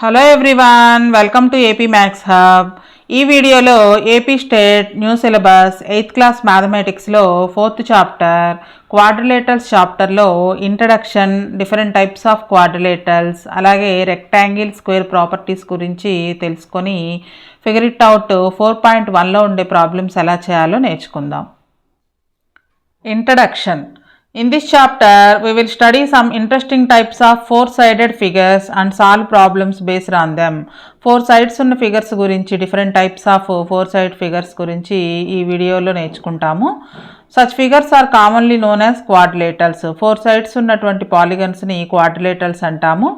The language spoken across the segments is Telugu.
Hello everyone, welcome to AP maths hub. ఈ వీడియోలో AP state new syllabus 8th class మ్యాథమెటిక్స్లో 4th చాప్టర్ క్వాడ్రిలేటరల్స్ చాప్టర్లో introduction, different types of quadrilaterals, అలాగే రెక్టాంగిల్, స్క్వేర్ ప్రాపర్టీస్ గురించి తెలుసుకొని ఫిగర్ ఇట్ అవుట్ 4.1లో ఉండే ప్రాబ్లమ్స్ ఎలా చేయాలో నేర్చుకుందాం. Introduction. In this chapter, we will study some interesting types of four-sided figures and solve problems based on them. 4 sides ఉన్న ఫిగర్స్ గురించి, different types of 4-side figures గురించి ఈ వీడియోలో నేర్చుకుంటాము. Such figures are commonly known as quadrilaterals. 4 sides ఉన్నటువంటి పాలిగన్స్ని క్వాడ్రిలేటరల్స్ అంటాము.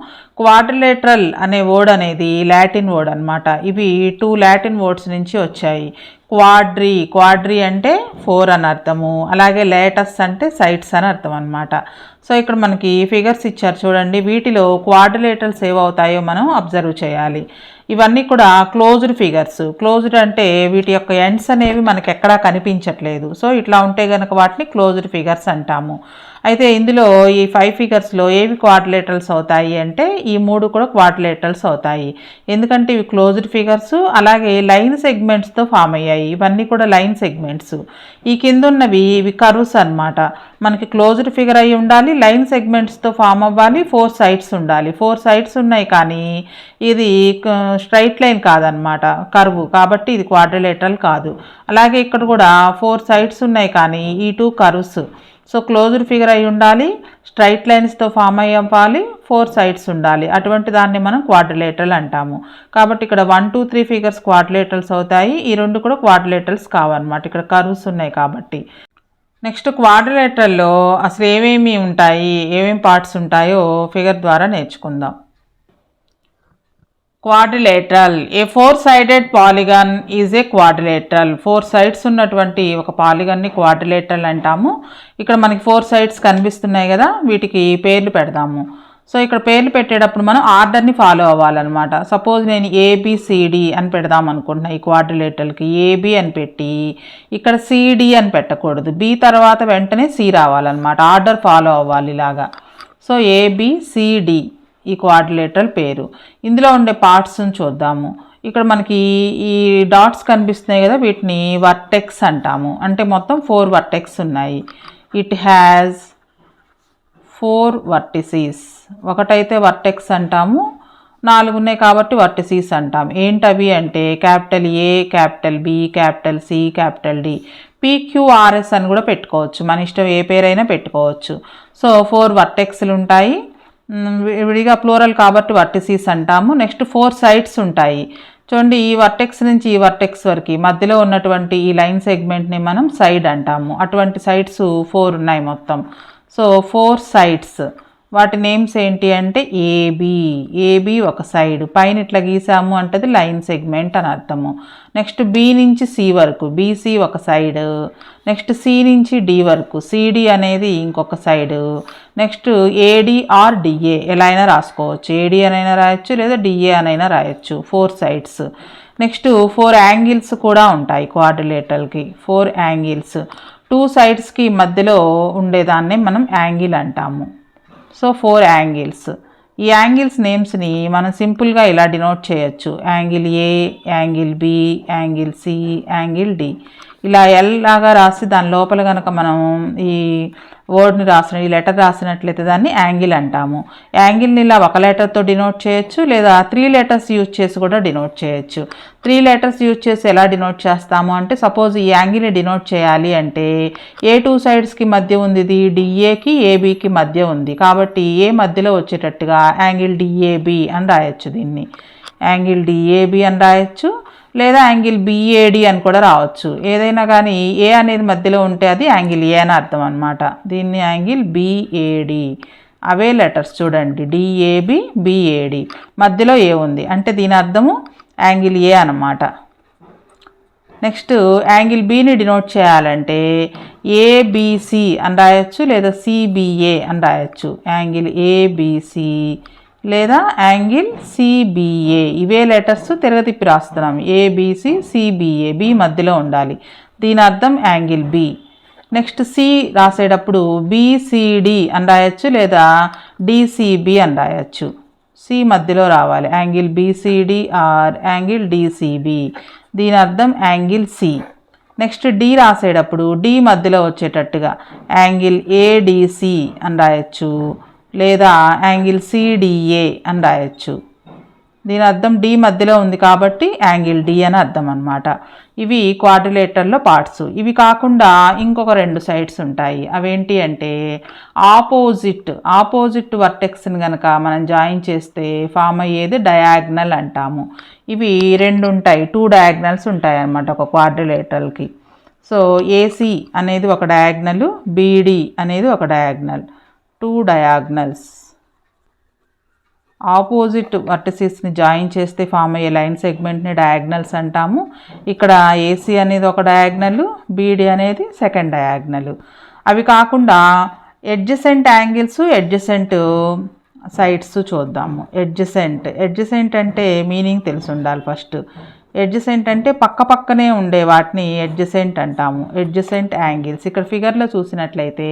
క్వాడ్రిలేటరల్ అనే వర్డ్ అనేది లాటిన్ వర్డ్ అనమాట. ఇవి 2 లాటిన్ వర్డ్స్ నుంచి వచ్చాయి. క్వాడ్రీ అంటే 4 అని అర్థము, అలాగే లేటస్ అంటే సైడ్స్ అని అర్థం అనమాట. సో ఇక్కడ మనకి ఫిగర్స్ ఇచ్చారు చూడండి. వీటిలో క్వాడ్రిలేటరల్స్ ఏవవుతాయో మనం అబ్జర్వ్ చేయాలి. ఇవన్నీ కూడా క్లోజ్డ్ ఫిగర్స్. క్లోజ్డ్ అంటే వీటి యొక్క ఎండ్స్ అనేవి మనకి ఎక్కడా కనిపించట్లేదు. సో ఇట్లా ఉంటే కనుక వాటిని క్లోజ్డ్ ఫిగర్స్ అంటాము. అయితే ఇందులో ఈ 5 ఫిగర్స్లో ఏవి క్వాడ్రిలేటరల్స్ అవుతాయి అంటే ఈ 3 కూడా క్వాడ్రిలేటరల్స్ అవుతాయి. ఎందుకంటే ఇవి క్లోజ్డ్ ఫిగర్స్, అలాగే లైన్ సెగ్మెంట్స్తో ఫామ్ అయ్యాయి. ఇవన్నీ కూడా లైన్ సెగ్మెంట్స్. ఈ కింద ఉన్నవి ఇవి కర్వ్స్ అనమాట. మనకి క్లోజ్డ్ ఫిగర్ అయి ఉండాలి, లైన్ సెగ్మెంట్స్తో ఫామ్ అవ్వాలి, 4 sides ఉండాలి. 4 sides ఉన్నాయి కానీ ఇది స్ట్రైట్ లైన్ కాదనమాట, కర్వ్, కాబట్టి ఇది క్వాడ్రిలేటరల్ కాదు. అలాగే ఇక్కడ కూడా 4 sides ఉన్నాయి కానీ ఈ 2 కర్వ్స్. సో క్లోజ్డ్ ఫిగర్ అయి ఉండాలి, స్ట్రైట్ లైన్స్తో ఫామ్ అయ్యి అవ్వాలి, 4 sides ఉండాలి. అటువంటి దాన్ని మనం క్వాడ్రిలేటరల్ అంటాము. కాబట్టి ఇక్కడ 1, 2, 3 ఫిగర్స్ క్వాడ్రిలేటరల్స్ అవుతాయి. ఈ 2 కూడా క్వాడ్రిలేటరల్స్ కావన్నమాట, ఇక్కడ కర్వ్స్ ఉన్నాయి కాబట్టి. నెక్స్ట్ క్వాడ్రిలేటరల్లో అసలు ఏమేమి ఉంటాయి, ఏమేమి పార్ట్స్ ఉంటాయో ఫిగర్ ద్వారా నేర్చుకుందాం. Quadrilateral. A 4-sided polygon is a quadrilateral. 4 sides ఉన్నటువంటి ఒక పాలిగన్ని క్వాడ్రిలేటరల్ అంటాము. ఇక్కడ మనకి 4 sides కనిపిస్తున్నాయి కదా, వీటికి పేర్లు పెడదాము. సో ఇక్కడ పేర్లు పెట్టేటప్పుడు మనం ఆర్డర్ని ఫాలో అవ్వాలన్నమాట. సపోజ్ నేను ఏబిసిడి అని పెడదాం అనుకుంటున్నా. ఈ క్వాడ్రిలేటరల్కి ఏబి అని పెట్టి ఇక్కడ సిడి అని పెట్టకూడదు, బి తర్వాత వెంటనే సి రావాలన్నమాట. ఆర్డర్ ఫాలో అవ్వాలి ఇలాగా. సో ఏబిసిడి ఈ క్వాడ్రిలేటరల్ పేరు. ఇందులో ఉండే పార్ట్స్ని చూద్దాము. ఇక్కడ మనకి ఈ డాట్స్ కనిపిస్తున్నాయి కదా, వీటిని వర్టెక్స్ అంటాము. అంటే మొత్తం 4 vertex ఉన్నాయి. It has 4 vertices. ఒకటైతే వర్టెక్స్ అంటాము, 4 ఉన్నాయి కాబట్టి వర్టిసీస్ అంటాం. ఏంటవి అంటే capital A, capital B, capital C, capital D. PQRS అని కూడా పెట్టుకోవచ్చు, మన ఇష్టం ఏ పేరైనా పెట్టుకోవచ్చు. సో 4 vertexలు ఉంటాయి, విడిగా ప్లూరల్ కాబట్టి వర్టిసీస్ అంటాము. నెక్స్ట్ 4 sides ఉంటాయి. చూడండి, ఈ వర్టెక్స్ నుంచి ఈ వర్టెక్స్ వరకు మధ్యలో ఉన్నటువంటి ఈ లైన్ సెగ్మెంట్ని మనం సైడ్ అంటాము. అటువంటి సైడ్స్ 4 ఉన్నాయి మొత్తం. So 4 sides. వాటి నేమ్స్ ఏంటి అంటే ఏబి ఒక సైడ్, పైన ఇట్లా గీసాము అంటే అది లైన్ సెగ్మెంట్ అని అర్థము. నెక్స్ట్ బి నుంచి సి వరకు బీసీ ఒక సైడ్. నెక్స్ట్ సి నుంచి డి వరకు సిడి అనేది ఇంకొక side. Next AD or DA ఎలా అయినా రాసుకోవచ్చు, ఏడి అనైనా రాయొచ్చు లేదా డిఏ అనైనా రాయొచ్చు. 4 sides. నెక్స్ట్ 4 angles కూడా ఉంటాయి క్వాడ్రిలేటరల్కి. 4 angles. 2 sidesకి మధ్యలో ఉండేదాన్నే మనం యాంగిల్ అంటాము. So 4 angles. ఈ యాంగిల్స్ నేమ్స్ని మనం సింపుల్గా ఇలా డినోట్ చేయొచ్చు. Angle A, angle B, angle C, angle D. ఇలా ఎల్ లాగా రాసి దాని లోపల కనుక మనం ఈ వర్డ్ని ఈ లెటర్ రాసినట్లయితే దాన్ని యాంగిల్ అంటాము. యాంగిల్ని ఇలా ఒక లెటర్తో డినోట్ చేయొచ్చు, లేదా 3 letters యూజ్ చేసి కూడా డినోట్ చేయొచ్చు. 3 letters యూజ్ చేసి ఎలా డినోట్ చేస్తాము అంటే, సపోజ్ ఈ యాంగిల్ని డినోట్ చేయాలి అంటే ఏ 2 sidesకి మధ్య ఉంది, ఇది డిఏకి ఏబికి మధ్య ఉంది కాబట్టి ఏ మధ్యలో వచ్చేటట్టుగా యాంగిల్ డిఏబి అని రాయొచ్చు. దీన్ని యాంగిల్ డిఏబి అని రాయొచ్చు, లేదా యాంగిల్ బిఏడి అని కూడా రావచ్చు. ఏదైనా కానీ ఏ అనేది మధ్యలో ఉంటే అది యాంగిల్ ఏ అని అర్థం అనమాట. దీన్ని యాంగిల్ బిఏడి. అవే లెటర్స్ చూడండి, డిఏబి, బిఏడి, మధ్యలో ఏ ఉంది అంటే దీని అర్థము యాంగిల్ ఏ అన్నమాట. నెక్స్ట్ యాంగిల్ బిని డినోట్ చేయాలంటే ఏబిసి అని రాయొచ్చు, లేదా సిబిఏ అని రాయొచ్చు. యాంగిల్ ఏబిసి లేదా యాంగిల్ సిబిఏ. ఇవే లెటర్స్ తిరగతిప్పి రాస్తున్నాం. ఏబిసి, సిబిఏ, బి మధ్యలో ఉండాలి. దీని అర్థం యాంగిల్ బి. నెక్స్ట్ సి రాసేటప్పుడు బిసిడి అని రాయొచ్చు, లేదా డిసిబి అని రాయొచ్చు. సి మధ్యలో రావాలి. Angle BCD or angle DCB, దీని అర్థం యాంగిల్ సి. నెక్స్ట్ డి రాసేటప్పుడు డి మధ్యలో వచ్చేటట్టుగా యాంగిల్ ఏడిసి అని రాయొచ్చు, లేదా యాంగిల్ సిడిఏ అని రాయొచ్చు. దీని అర్థం డి మధ్యలో ఉంది కాబట్టి యాంగిల్ డి అని అర్థం అనమాట. ఇవి క్వాడ్రిలేటర్లో పార్ట్స్. ఇవి కాకుండా ఇంకొక 2 సైడ్స్ ఉంటాయి. అవేంటి అంటే ఆపోజిట్ వర్టెక్స్ని కనుక మనం జాయిన్ చేస్తే ఫామ్ అయ్యేది డయాగ్నల్ అంటాము. ఇవి 2 ఉంటాయి, 2 డయాగ్నల్స్ ఉంటాయి అన్నమాట ఒక క్వాడ్రిలేటర్కి. సో ఏసీ అనేది ఒక డయాగ్నల్, బీడి అనేది ఒక డయాగ్నల్, 2 డయాగ్నల్స్. ఆపోజిట్ వర్టిసెస్ని జాయిన్ చేస్తే ఫామ్ అయ్యే లైన్ సెగ్మెంట్ని డయాగ్నల్స్ అంటాము. ఇక్కడ ఏసీ అనేది ఒక డయాగ్నల్, బీడీ అనేది సెకండ్ డయాగ్నల్. అవి కాకుండా ఎడ్జసెంట్ యాంగిల్స్, ఎడ్జసెంట్ సైడ్స్ చూద్దాము. ఎడ్జసెంట్ అంటే మీనింగ్ తెలిసి ఉండాలి ఫస్ట్. ఎడ్జసెంట్ అంటే పక్కనే ఉండే వాటిని ఎడ్జసెంట్ అంటాము. ఎడ్జసెంట్ యాంగిల్స్ ఇక్కడ ఫిగర్లో చూసినట్లయితే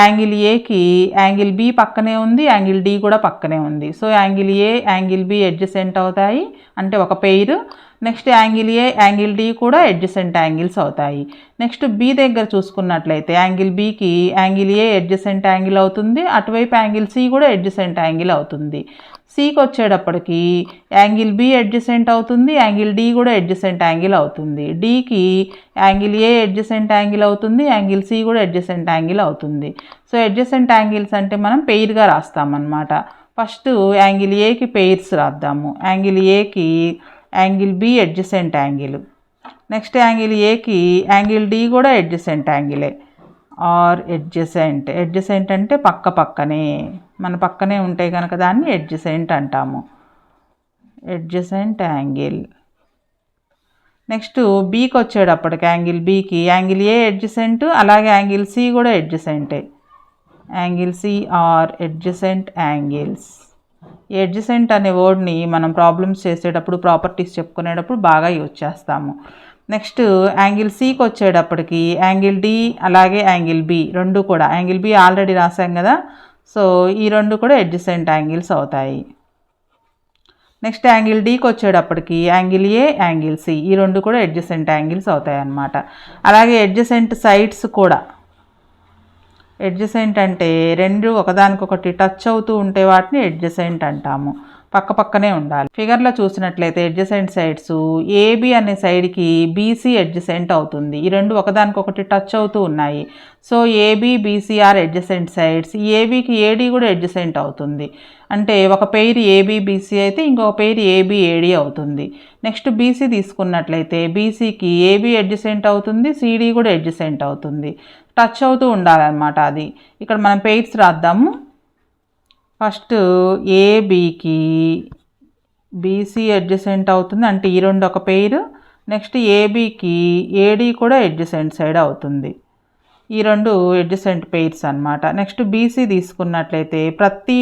యాంగిల్ ఏకి యాంగిల్ బి పక్కనే ఉంది, యాంగిల్ డి కూడా పక్కనే ఉంది. So angle A, angle B adjacent అవుతాయి అంటే ఒక pair. Next angle A, angle D కూడా ఎడ్జసెంట్ యాంగిల్స్ అవుతాయి. నెక్స్ట్ బి దగ్గర చూసుకున్నట్లయితే యాంగిల్ బికి యాంగిల్ ఏ ఎడ్జసెంట్ యాంగిల్ అవుతుంది, అటువైపు యాంగిల్ సి కూడా ఎడ్జసెంట్ యాంగిల్ అవుతుంది. సికి వచ్చేటప్పటికి యాంగిల్ బి ఎడ్జసెంట్ అవుతుంది, యాంగిల్ డి కూడా ఎడ్జసెంట్ యాంగిల్ అవుతుంది. డికి యాంగిల్ ఏ ఎడ్జసెంట్ యాంగిల్ అవుతుంది, యాంగిల్ సి కూడా ఎడ్జసెంట్ యాంగిల్ అవుతుంది. సో ఎడ్జసెంట్ యాంగిల్స్ అంటే మనం పెయిర్గా రాస్తామన్నమాట. ఫస్ట్ యాంగిల్ ఏకి పెయిర్స్ రాద్దాము. యాంగిల్ ఏకి angle B adjacent angle, next angle ఏకి యాంగిల్ డి కూడా ఎడ్జసెంట్ యాంగిలే ఆర్ ఎడ్జసెంట్ అంటే పక్కనే మన పక్కనే ఉంటే కనుక దాన్ని ఎడ్జసెంట్ అంటాము, ఎడ్జసెంట్ యాంగిల్. నెక్స్ట్ బీకి వచ్చేటప్పటికి యాంగిల్ బీకి యాంగిల్ ఏ ఎడ్జసెంట్, అలాగే యాంగిల్ సి కూడా ఎడ్జసెంటే, angle C are adjacent angles. Adjacent అనే వర్డ్ని మనం ప్రాబ్లమ్స్ చేసేటప్పుడు, ప్రాపర్టీస్ చెప్పుకునేటప్పుడు బాగా యూజ్ చేస్తాము. నెక్స్ట్ యాంగిల్ సికి వచ్చేటప్పటికి యాంగిల్ డి అలాగే యాంగిల్ బి రెండు కూడా, యాంగిల్ బి ఆల్రెడీ రాసాం కదా, సో ఈ రెండు కూడా ఎడ్జసెంట్ యాంగిల్స్ అవుతాయి. నెక్స్ట్ యాంగిల్ డికి వచ్చేటప్పటికి యాంగిల్ ఏ, యాంగిల్ సి ఈ రెండు కూడా ఎడ్జసెంట్ యాంగిల్స్ అవుతాయి అన్నమాట. అలాగే ఎడ్జసెంట్ సైడ్స్ కూడా, ఎడ్జసెంట్ అంటే రెండు ఒకదానికొకటి టచ్ అవుతూ ఉంటే వాటిని ఎడ్జసెంట్ అంటాము, పక్కనే ఉండాలి. ఫిగర్లో చూసినట్లయితే ఎడ్జసెంట్ సైడ్స్ ఏబి అనే సైడ్కి బీసీ ఎడ్జసెంట్ అవుతుంది. ఈ రెండు ఒకదానికొకటి టచ్ అవుతూ ఉన్నాయి. So AB BC are adjacent sides. ఏబికి ఏడి కూడా ఎడ్జసెంట్ అవుతుంది, అంటే ఒక పెయిర్ ఏబి బీసీ అయితే ఇంకొక పెయిర్ ఏబి ఏడి అవుతుంది. నెక్స్ట్ బీసీ తీసుకున్నట్లయితే బీసీకి ఏబి ఎడ్జసెంట్ అవుతుంది, సిడి కూడా ఎడ్జసెంట్ అవుతుంది, టచ్ అవుతూ ఉండాలన్నమాట. అది ఇక్కడ మనం పెయిర్స్ రాద్దాము. ఫస్ట్ ఏబికి బీసీ అడ్జసెంట్ అవుతుంది, అంటే ఈ రెండు ఒక పెయిర్. నెక్స్ట్ ఏబికి ఏడి కూడా అడ్జసెంట్ సైడ్ అవుతుంది, ఈ రెండు అడ్జసెంట్ పెయిర్స్ అన్నమాట. నెక్స్ట్ బీసీ తీసుకున్నట్లయితే ప్రతి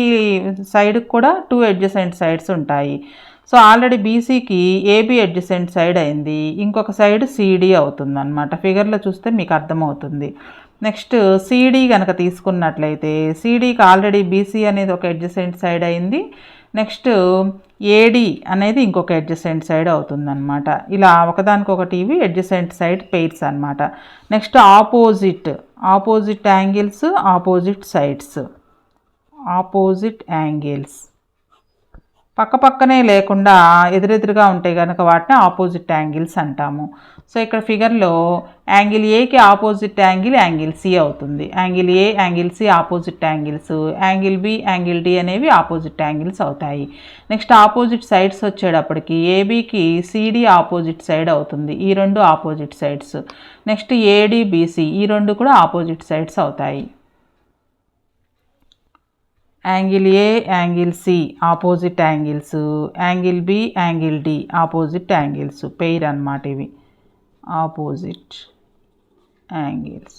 సైడ్కి కూడా 2 అడ్జసెంట్ సైడ్స్ ఉంటాయి. సో ఆల్రెడీ బీసీకి ఏబి అడ్జసెంట్ సైడ్ అయింది, ఇంకొక సైడ్ సిడి అవుతుంది అన్నమాట. ఫిగర్లో చూస్తే మీకు అర్థమవుతుంది. నెక్స్ట్ సిడి కనుక తీసుకున్నట్లయితే సిడికి ఆల్రెడీ బీసీ అనేది ఒక అడ్జసెంట్ సైడ్ అయింది, నెక్స్ట్ ఏడి అనేది ఇంకొక అడ్జసెంట్ సైడ్ అవుతుందన్నమాట. ఇలా ఒకదానికొకటి ఇవి అడ్జసెంట్ సైడ్ పెయిర్స్ అన్నమాట. Next opposite angles, opposite sides, opposite angles పక్కనే లేకుండా ఎదురెదురుగా ఉంటాయి కనుక వాటిని ఆపోజిట్ యాంగిల్స్ అంటాము. సో ఇక్కడ ఫిగర్లో యాంగిల్ ఏకి ఆపోజిట్ యాంగిల్ యాంగిల్ సి అవుతుంది. Angle A, angle C opposite angles, angle B, angle D అనేవి ఆపోజిట్ యాంగిల్స్ అవుతాయి. నెక్స్ట్ ఆపోజిట్ సైడ్స్ వచ్చేటప్పటికి ఏబికి సిడి ఆపోజిట్ సైడ్ అవుతుంది, ఈ రెండు opposite sides. Next AD BC ఈ రెండు కూడా ఆపోజిట్ సైడ్స్ అవుతాయి. Angle A, angle C opposite angles, angle B, angle D opposite angles, pair అన్నమాట ఇవి opposite angles.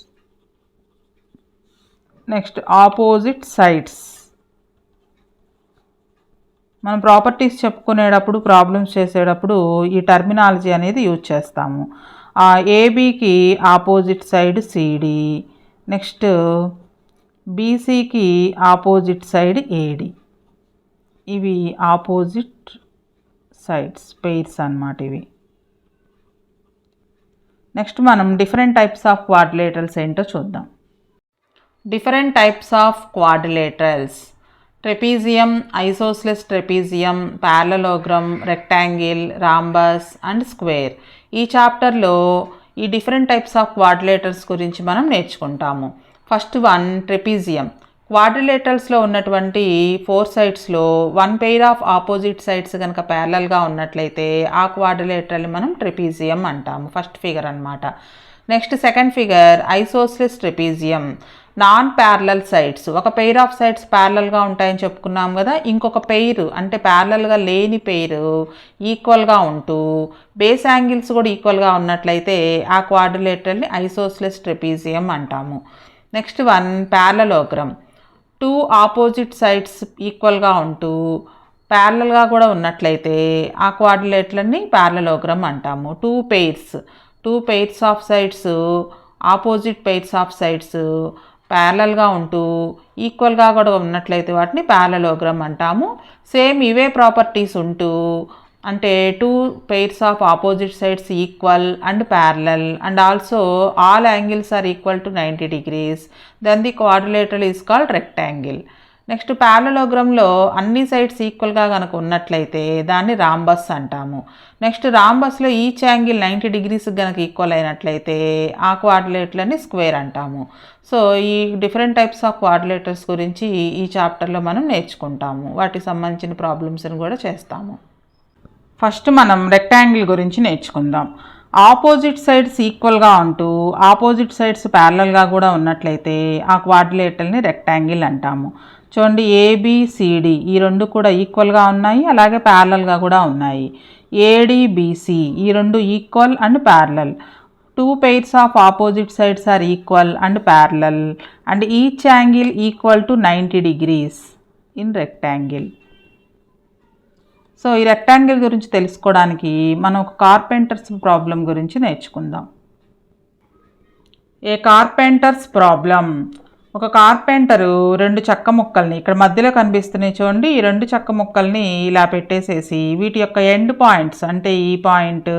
Next opposite sides. మనం ప్రాపర్టీస్ చెప్పుకునేటప్పుడు, ప్రాబ్లమ్స్ చేసేటప్పుడు ఈ టర్మినాలజీ అనేది యూజ్ చేస్తాము. ఏబికి ఆపోజిట్ సైడ్ సిడి, నెక్స్ట్ బీసీకి ఆపోజిట్ సైడ్ ఏడి, ఇవి ఆపోజిట్ సైడ్స్ పెయిర్స్ అన్నమాట ఇవి. నెక్స్ట్ మనం డిఫరెంట్ టైప్స్ ఆఫ్ క్వాడ్రిలేటరల్స్ ఏంటో చూద్దాం. Different types of quadrilaterals: trapezium, isosceles trapezium, parallelogram, rectangle, rhombus and square. ఈ చాప్టర్లో ఈ డిఫరెంట్ టైప్స్ ఆఫ్ క్వాడ్రిలేటరల్స్ గురించి మనం నేర్చుకుంటాము. First one trapezium. క్వాడ్రిలేటరల్స్లో ఉన్నటువంటి 4 సైడ్స్లో 1 పెయిర్ ఆఫ్ ఆపోజిట్ సైడ్స్ కనుక ప్యారలల్గా ఉన్నట్లయితే ఆ క్వాడ్రిలేటరల్ని మనం ట్రెపీజియం అంటాము. ఫస్ట్ ఫిగర్ అన్నమాట. Next second figure isosceles trapezium. Non parallel sides, ఒక పెయిర్ ఆఫ్ సైడ్స్ ప్యారలల్గా ఉంటాయని చెప్పుకున్నాం కదా, ఇంకొక పెయిర్ అంటే ప్యారలల్గా లేని పెయిర్ ఈక్వల్గా ఉంటూ బేస్ యాంగిల్స్ కూడా ఈక్వల్గా ఉన్నట్లయితే ఆ క్వాడ్రిలేటరల్ని ఐసోస్సెలస్ ట్రెపీజియం అంటాము. Next one parallelogram. 2 opposite sides ఈక్వల్గా ఉంటూ ప్యారలల్గా కూడా ఉన్నట్లయితే ఆ క్వాడ్రిలేటరల్ని ప్యారలలోగ్రామ్ అంటాము. 2 pairs of sides, opposite pairs of sides ప్యారలల్గా ఉంటూ ఈక్వల్గా కూడా ఉన్నట్లయితే వాటిని ప్యారలలోగ్రామ్ అంటాము. సేమ్ ఇవే ప్రాపర్టీస్ ఉంటూ అంటే 2 pairs of opposite sides equal and parallel and also all angles are equal to 90 degrees, then the quadrilateral is called rectangle. Next ప్యారలలోగ్రామ్లో అన్ని సైడ్స్ ఈక్వల్గా కనుక ఉన్నట్లయితే దాన్ని రాంబస్ అంటాము. నెక్స్ట్ రాంబస్లో ఈచ్ యాంగిల్ 90 degrees కనుక ఈక్వల్ అయినట్లయితే ఆ క్వాడ్రిలేటరల్ని స్క్వేర్ అంటాము. సో ఈ డిఫరెంట్ టైప్స్ ఆఫ్ క్వాడ్రిలేటరల్స్ గురించి ఈ చాప్టర్లో మనం నేర్చుకుంటాము. వాటికి సంబంధించిన ప్రాబ్లమ్స్ని కూడా చేస్తాము. ఫస్ట్ మనం రెక్టాంగిల్ గురించి నేర్చుకుందాం. ఆపోజిట్ సైడ్స్ ఈక్వల్గా ఉంటూ ఆపోజిట్ సైడ్స్ ప్యారలల్గా కూడా ఉన్నట్లయితే ఆ క్వాడ్రిలేటరల్ని రెక్టాంగిల్ అంటాము. చూడండి, ఏబిసిడి ఈ రెండు కూడా ఈక్వల్గా ఉన్నాయి, అలాగే ప్యారలల్గా కూడా ఉన్నాయి. ఏడిబిసి ఈ రెండు equal and parallel. 2 pairs of opposite sides are equal and parallel and each angle equal to 90 degrees in rectangle. So ఈ రెక్టాంగిల్ గురించి తెలుసుకోవడానికి మనం ఒక కార్పెంటర్స్ ప్రాబ్లం గురించి నేర్చుకుందాం. A carpenters problem. ఒక కార్పెంటరు 2 చెక్క ముక్కల్ని ఇక్కడ మధ్యలో కనిపిస్తున్నాయి చూడండి, ఈ 2 చెక్క ముక్కల్ని ఇలా పెట్టేసేసి వీటి యొక్క ఎండ్ పాయింట్స్ అంటే ఈ పాయింట్,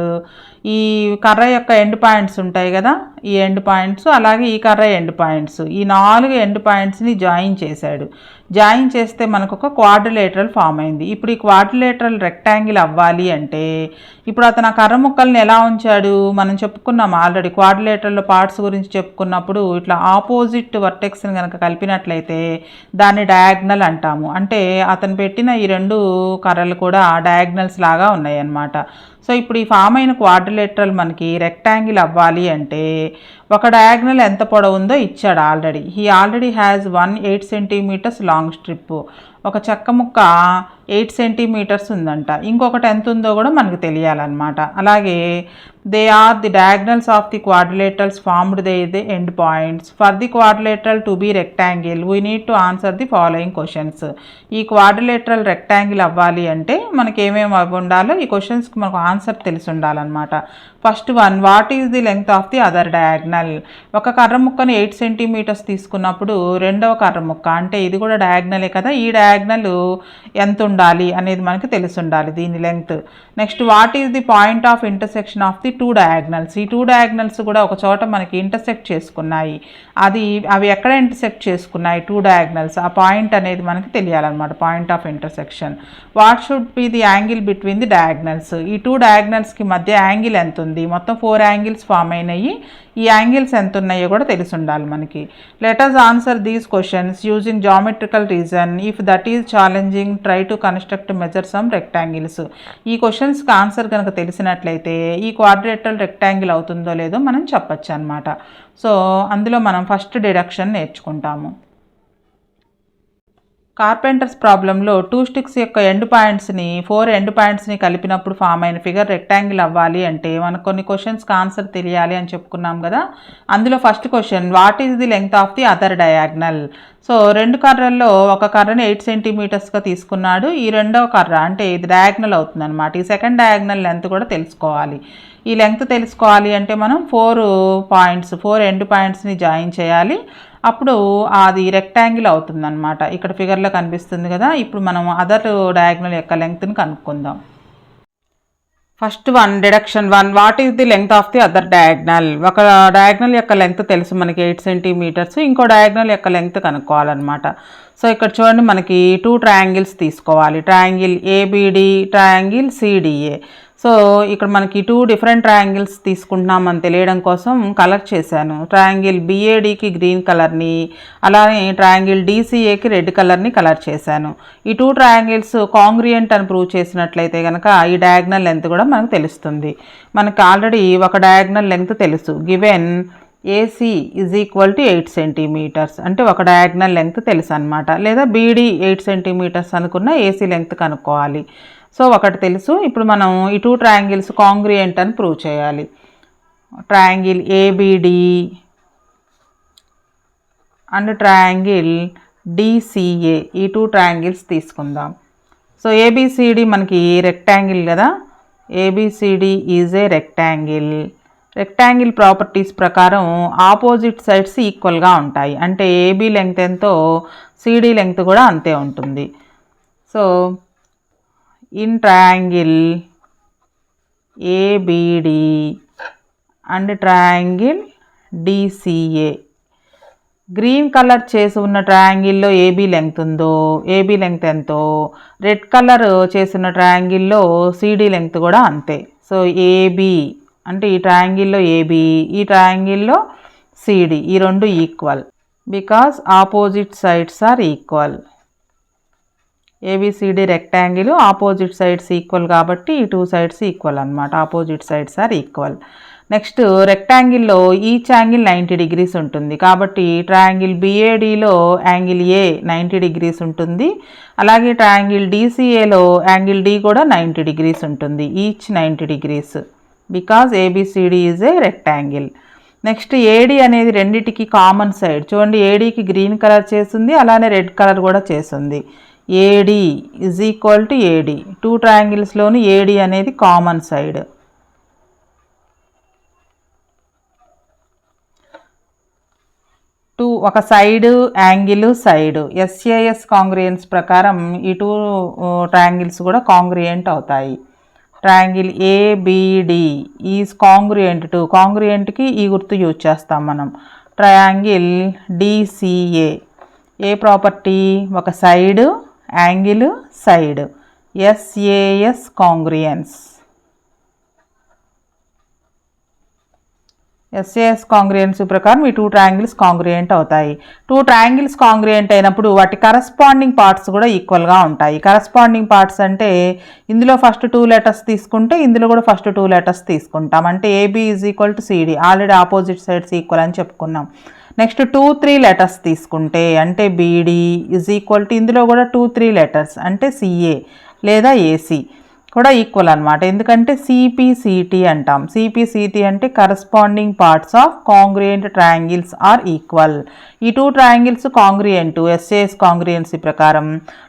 ఈ కర్ర యొక్క ఎండ్ పాయింట్స్ ఉంటాయి కదా, ఈ ఎండ్ పాయింట్స్ అలాగే ఈ కర్ర ఎండ్ పాయింట్స్, ఈ 4 ఎండ్ పాయింట్స్ని జాయిన్ చేశాడు. జాయిన్ చేస్తే మనకు ఒక క్వాడ్రిలేటరల్ ఫామ్ అయింది. ఇప్పుడు ఈ క్వాడ్రిలేటరల్ రెక్టాంగిల్ అవ్వాలి అంటే ఇప్పుడు అతను ఆ కర్ర ముక్కల్ని ఎలా ఉంచాడు మనం చెప్పుకున్నాం ఆల్రెడీ. క్వాడ్రిలేటరల్ పార్ట్స్ గురించి చెప్పుకున్నప్పుడు ఇట్లా ఆపోజిట్ వర్టెక్స్ని కనుక కలిపినట్లయితే దాన్ని డయాగ్నల్ అంటాము. అంటే అతను పెట్టిన ఈ 2 కర్రలు కూడా డయాగ్నల్స్ లాగా ఉన్నాయి అన్నమాట. సో ఇప్పుడు ఈ ఫామ్ అయిన క్వాడ్రిలేటరల్ మనకి రెక్టాంగిల్ అవ్వాలి అంటే ఒక డయాగ్నల్ ఎంత పొడవు ఉందో ఇచ్చాడు already. He already has 8 centimeters long strip. ఒక చెక్క ముక్క 8 centimeters ఉందంట. ఇంకొకటి ఎంత ఉందో కూడా మనకు తెలియాలన్నమాట. అలాగే they are the diagonals of the quadrilaterals formed the end points. For the quadrilateral to be rectangle we need to answer the following questions. ఈ క్వాడ్రిలేటరల్ రెక్టాంగిల్ అవ్వాలి అంటే మనకి ఏమేమి ఉండాలో ఈ క్వశ్చన్స్కి మనకు ఆన్సర్ తెలిసి ఉండాలన్నమాట. First one, what is the length of the other diagonal. ఒక కర్ర ముక్కని 8 centimeters తీసుకున్నప్పుడు రెండవ కర్ర ముక్క అంటే ఇది కూడా డయాగ్నలే కదా, ఈ డయాగ్నల్ ఎంత ఉండాలి అనేది మనకి తెలిసి ఉండాలి దీని length. Next, what is the point of intersection of the 2 diagonals. ఈ 2 డయాగ్నల్స్ కూడా ఒక చోట మనకి ఇంటర్సెక్ట్ చేసుకున్నాయి. అవి ఎక్కడ ఇంటర్సెక్ట్ చేసుకున్నాయి 2 డయాగ్నల్స్, ఆ పాయింట్ అనేది మనకి తెలియాలన్నమాట, point of intersection. What should be the angle between the diagonals. ఈ 2 డయాగ్నల్స్కి మధ్య యాంగిల్ ఎంత ఉంది. మొత్తం 4 యాంగిల్స్ ఫామ్ అయినాయి. ఈ యాంగిల్స్ ఎంత ఉన్నాయో కూడా తెలిసి ఉండాలి మనకి. Let us answer these questions using geometrical reason. If that is challenging try to construct measure some rectangles. ఈ క్వశ్చన్స్కి ఆన్సర్ కనుక తెలిసినట్లయితే ఈ క్వాడ్రిలేటరల్ రెక్టాంగిల్ అవుతుందో లేదో మనం చెప్పచ్చు అనమాట. సో అందులో మనం ఫస్ట్ డిడక్షన్ నేర్చుకుంటాము. కార్పెంటర్స్ ప్రాబ్లంలో 2 స్టిక్స్ యొక్క ఎండ్ పాయింట్స్ని 4 ఎండ్ పాయింట్స్ని కలిపినప్పుడు ఫామ్ అయిన ఫిగర్ రెక్టాంగిల్ అవ్వాలి అంటే మనకు కొన్ని క్వశ్చన్స్కి ఆన్సర్ తెలియాలి అని చెప్పుకున్నాం కదా. అందులో first question, what is the length of the other diagonal. So 2 కర్రల్లో ఒక కర్రని 8 centimetersగా తీసుకున్నాడు. ఈ రెండవ కర్ర అంటే ఇది డయాగ్నల్ అవుతుంది అనమాట. ఈ సెకండ్ డయాగ్నల్ లెంత్ కూడా తెలుసుకోవాలి. ఈ లెంగ్త్ తెలుసుకోవాలి అంటే మనం 4 ఎండ్ పాయింట్స్ని జాయిన్ చేయాలి. అప్పుడు అది రెక్టాంగిల్ అవుతుందన్నమాట. ఇక్కడ ఫిగర్లో కనిపిస్తుంది కదా. ఇప్పుడు మనం అదర్ డయాగ్నల్ యొక్క లెంగ్త్ని కనుక్కుందాం. First one, deduction 1. What is the length of the other diagonal? ఒక డయాగ్నల్ యొక్క లెంగ్త్ తెలుసు మనకి 8 సెంటీమీటర్స్. ఇంకో డయాగ్నల్ యొక్క లెంగ్త్ కనుక్కోవాలన్నమాట. సో ఇక్కడ చూడండి, మనకి 2 ట్రయాంగిల్స్ తీసుకోవాలి. Triangle ABD, triangle CDA. So ఇక్కడ మనకి 2 డిఫరెంట్ ట్రయాంగిల్స్ తీసుకుంటున్నామని తెలియడం కోసం కలర్ చేశాను. ట్రయాంగిల్ బిఏడికి గ్రీన్ కలర్ని, అలానే ట్రయాంగిల్ డిసిఏకి రెడ్ కలర్ని కలర్ చేశాను. ఈ 2 ట్రయాంగిల్స్ కాంగ్రియంట్ అని ప్రూవ్ చేసినట్లయితే కనుక ఈ డయాగ్నల్ లెంత్ కూడా మనకు తెలుస్తుంది. మనకు ఆల్రెడీ ఒక డయాగ్నల్ లెంత్ తెలుసు. Given AC is equal to 8 centimetres అంటే ఒక డయాగ్నల్ లెంగ్త్ తెలుసు అనమాట. లేదా బీడీ 8 సెంటీమీటర్స్ అనుకున్న ఏసీ లెంగ్త్ కనుక్కోవాలి. సో ఒకటి తెలుసు. ఇప్పుడు మనం ఈ 2 ట్రయాంగిల్స్ కాంగ్రియంట్ అని ప్రూవ్ చేయాలి. Triangle ABD and triangle DCA, ఈ 2 ట్రయాంగిల్స్ తీసుకుందాం. సో ఏబిసిడి మనకి రెక్టాంగిల్ కదా. ABCD is a rectangle. Rectangle properties ప్రకారం ఆపోజిట్ సైడ్స్ ఈక్వల్గా ఉంటాయి. అంటే ఏబీ లెంగ్త్ ఎంతో సిడి లెంగ్త్ కూడా అంతే ఉంటుంది. So in triangle ABD and triangle DCA, green colour చేసి ఉన్న ట్రయాంగిల్లో ఏబీ లెంగ్త్ ఉందో, ఏబీ లెంగ్త్ ఎంతో, రెడ్ కలర్ చేసిన ట్రయాంగిల్లో సిడి లెంగ్త్ కూడా అంతే. సో ఏబీ అంటే ఈ ట్రయాంగిల్లో ఏబీ, ఈ ట్రయాంగిల్లో సిడి, ఈ రెండు equal because opposite sides are equal. ABCD rectangle, opposite sides equal కాబట్టి ఈ 2 సైడ్స్ ఈక్వల్ అనమాట. Opposite sides are equal. Next రెక్టాంగిల్లో ఈచ్ యాంగిల్ 90 డిగ్రీస్ ఉంటుంది కాబట్టి ట్రయాంగిల్ బిఏడిలో యాంగిల్ ఏ 90 డిగ్రీస్ ఉంటుంది. అలాగే ట్రయాంగిల్ డిసిఏలో యాంగిల్ డి కూడా 90 డిగ్రీస్ ఉంటుంది. Each 90 degrees because A B C D is a rectangle. Next AD అనేది రెండిటికి కామన్ సైడ్. చూడండి, ఏడీకి గ్రీన్ కలర్ చేస్తుంది, అలానే రెడ్ కలర్ కూడా చేస్తుంది. AD is equal to AD. 2 ట్రయాంగిల్స్లోని ఏడి అనేది కామన్ సైడ్. ఒక side angle side SAS congruents ప్రకారం ఈ 2 ట్రయాంగిల్స్ కూడా కాంగ్రియంట్ అవుతాయి. Triangle ABD is congruent to, కాంగ్రియంట్కి ఈ గుర్తు యూజ్ చేస్తాం మనం. ట్రయాంగిల్ డిసిఏ, ఏ ప్రాపర్టీ? ఒక side angle side, SAS congruence. SAS congruents ప్రకారం ఈ 2 ట్రయాంగిల్స్ కాంగ్రియంట్ అవుతాయి. 2 ట్రయాంగిల్స్ కాంగ్రియంట్ అయినప్పుడు వాటి కరస్పాండింగ్ పార్ట్స్ కూడా ఈక్వల్గా ఉంటాయి. కరస్పాండింగ్ పార్ట్స్ అంటే ఇందులో ఫస్ట్ 2 లెటర్స్ తీసుకుంటే ఇందులో కూడా ఫస్ట్ 2 లెటర్స్ తీసుకుంటాం. అంటే AB is equal to CD, already opposite sides equal అని చెప్పుకున్నాం. నెక్స్ట్ 2-3 లెటర్స్ తీసుకుంటే అంటే బీడి ఈజ్ ఈక్వల్ టు ఇందులో కూడా 2-3 లెటర్స్ అంటే సిఏ లేదా ఏసీ కూడా ఈక్వల్ అనమాట. ఎందుకంటే సిపిసిటి అంటాం. సిపిసిటి అంటే corresponding parts of congruent triangles are equal. ఈ 2 ట్రయాంగిల్స్ కాంగ్రియంట్ ఎస్ఏఎస్ కాంగ్రియంట్స్ ప్రకారం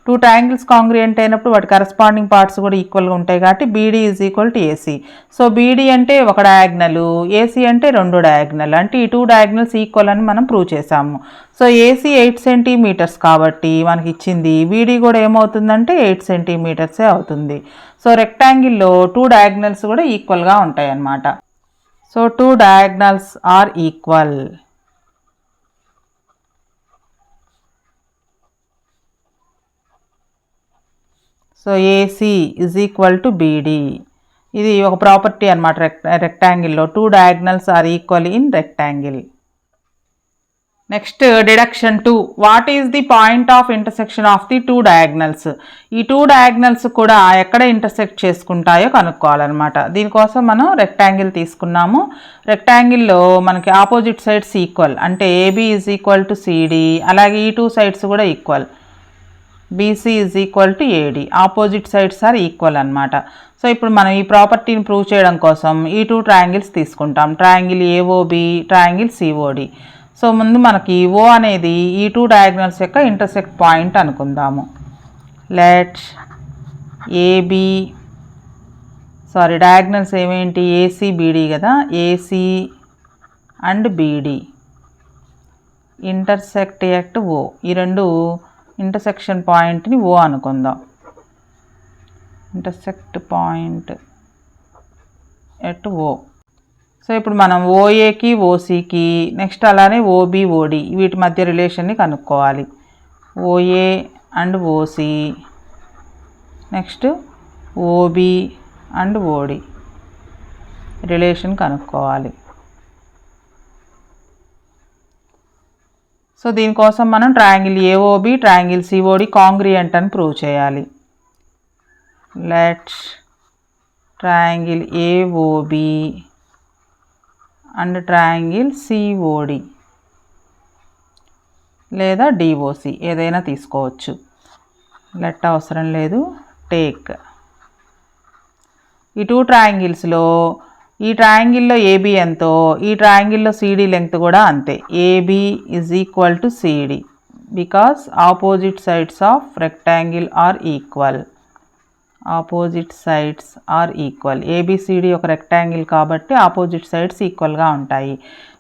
2 ట్రయాంగిల్స్ కాంగ్రియంట్ అయినప్పుడు వాటి కరస్పాండింగ్ పార్ట్స్ కూడా ఈక్వల్గా ఉంటాయి కాబట్టి BD is equal to AC. So BD అంటే ఒక డయాగ్నల్, ఏసీ అంటే 2 డయాగ్నల్. అంటే ఈ 2 డయాగ్నల్స్ ఈక్వల్ అని మనం ప్రూవ్ చేసాము. సో ఏసీ 8 సెంటీమీటర్స్ కాబట్టి మనకి ఇచ్చింది, బీడీ కూడా ఏమవుతుందంటే 8 సెంటీమీటర్సే అవుతుంది. సో రెక్టాంగిల్లో 2 డయాగ్నల్స్ కూడా ఈక్వల్గా ఉంటాయి అన్నమాట. So 2 diagonals are equal. So AC is equal to BD. ఇది ఒక ప్రాపర్టీ అనమాట. రెక్టాంగిల్లో 2 diagonals are equal in rectangle. Next deduction 2. What is the point of intersection of the 2 diagonals? ఈ 2 డయాగ్నల్స్ కూడా ఎక్కడ ఇంటర్సెక్ట్ చేసుకుంటాయో కనుక్కోవాలన్నమాట. దీనికోసం మనం రెక్టాంగిల్ తీసుకున్నాము. రెక్టాంగిల్లో మనకి ఆపోజిట్ సైడ్స్ ఈక్వల్ అంటే AB is equal to CD, అలాగే ఈ 2 సైడ్స్ కూడా equal. BC is equal to AD, opposite sides are equal అనమాట. సో ఇప్పుడు మనం ఈ ప్రాపర్టీని ప్రూవ్ చేయడం కోసం ఈ 2 ట్రయాంగిల్స్ తీసుకుంటాం. Triangle AOB, triangle COD. So ముందు మనకి ఓ అనేది ఈ 2 డయాగ్నల్స్ యొక్క ఇంటర్సెక్ట్ పాయింట్ అనుకుందాము. లెట్ ఏబి సారీ డయాగ్నల్స్ ఏమేంటి, ఏసీ బీడీ కదా, AC and BD intersect at O, ఈ రెండు ఇంటర్సెక్షన్ పాయింట్ని ఓ అనుకుందాం. Intersect point at O. So ఇప్పుడు మనం ఓఏకి ఓసీకి నెక్స్ట్ అలానే ఓబి ఓడి వీటి మధ్య రిలేషన్ని కనుక్కోవాలి. OA and OC next OB and OD relation కనుక్కోవాలి. సో దీనికోసం మనం triangle AOB triangle COD congruent అని ప్రూవ్ చేయాలి. Let triangle AOB and triangle COD లేదా డిఓసి ఏదైనా తీసుకోవచ్చు, లెట్ అవసరం లేదు, టేక్. ఈ టూ ట్రయాంగిల్స్లో ఈ ట్రయాంగిల్లో ఏబి ఎంతో ఈ ట్రయాంగిల్లో సిడి లెంగ్త్ కూడా అంతే. AB is equal to CD because opposite sides of rectangle are equal. Opposite sides are equal. ABCD ఒక రెక్టాంగిల్ కాబట్టి ఆపోజిట్ సైడ్స్ ఈక్వల్గా ఉంటాయి.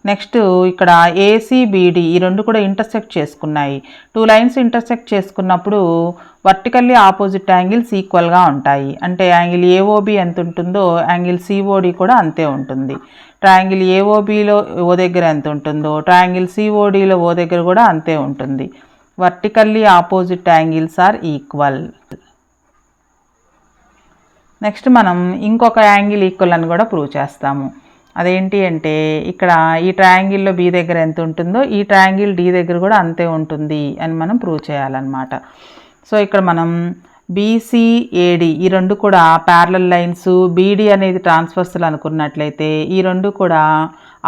నెక్స్ట్ ఇక్కడ ఏసీబీడి ఈ రెండు కూడా ఇంటర్సెక్ట్ చేసుకున్నాయి. టూ లైన్స్ ఇంటర్సెక్ట్ చేసుకున్నప్పుడు వర్టికల్లీ ఆపోజిట్ యాంగిల్స్ ఈక్వల్గా ఉంటాయి. అంటే యాంగిల్ ఏఓబి ఎంత ఉంటుందో యాంగిల్ సిఓడి కూడా అంతే ఉంటుంది. ట్రయాంగిల్ ఏఓబిలో ఓ దగ్గర ఎంత ఉంటుందో ట్రయాంగిల్ సిఓడిలో ఓ దగ్గర కూడా అంతే ఉంటుంది. Vertically opposite angles are equal. Next మనం ఇంకొక యాంగిల్ ఈక్వల్ అని కూడా ప్రూవ్ చేస్తాము. అదేంటి అంటే ఇక్కడ ఈ ట్రయాంగిల్లో బి దగ్గర ఎంత ఉంటుందో ఈ ట్రయాంగిల్ డి దగ్గర కూడా అంతే ఉంటుంది అని మనం ప్రూవ్ చేయాలన్నమాట. సో ఇక్కడ మనం బీసీఏడి ఈ రెండు కూడా ప్యారలల్ లైన్స్, బీడీ అనేది ట్రాన్స్వర్సల్ అనుకున్నట్లయితే ఈ రెండు కూడా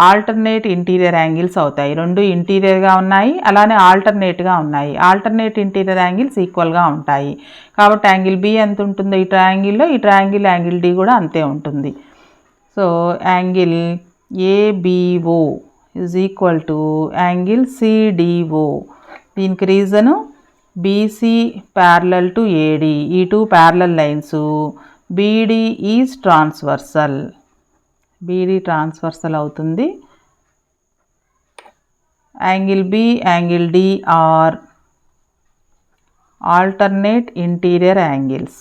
ఆల్టర్నేట్ ఇంటీరియర్ యాంగిల్స్ అవుతాయి. రెండు ఇంటీరియర్గా ఉన్నాయి, అలానే ఆల్టర్నేట్గా ఉన్నాయి. ఆల్టర్నేట్ ఇంటీరియర్ యాంగిల్స్ ఈక్వల్గా ఉంటాయి కాబట్టి యాంగిల్ బి ఎంత ఉంటుందో ఈ ట్రయాంగిల్లో ఈ ట్రయాంగిల్ యాంగిల్ డి కూడా అంతే ఉంటుంది. So angle ABO is equal to angle CDO. దీనికి reason BC parallel to AD, ఈ two parallel lines, BD is transversal, BD transversal అవుతుంది. Angle B angle D are alternate interior angles.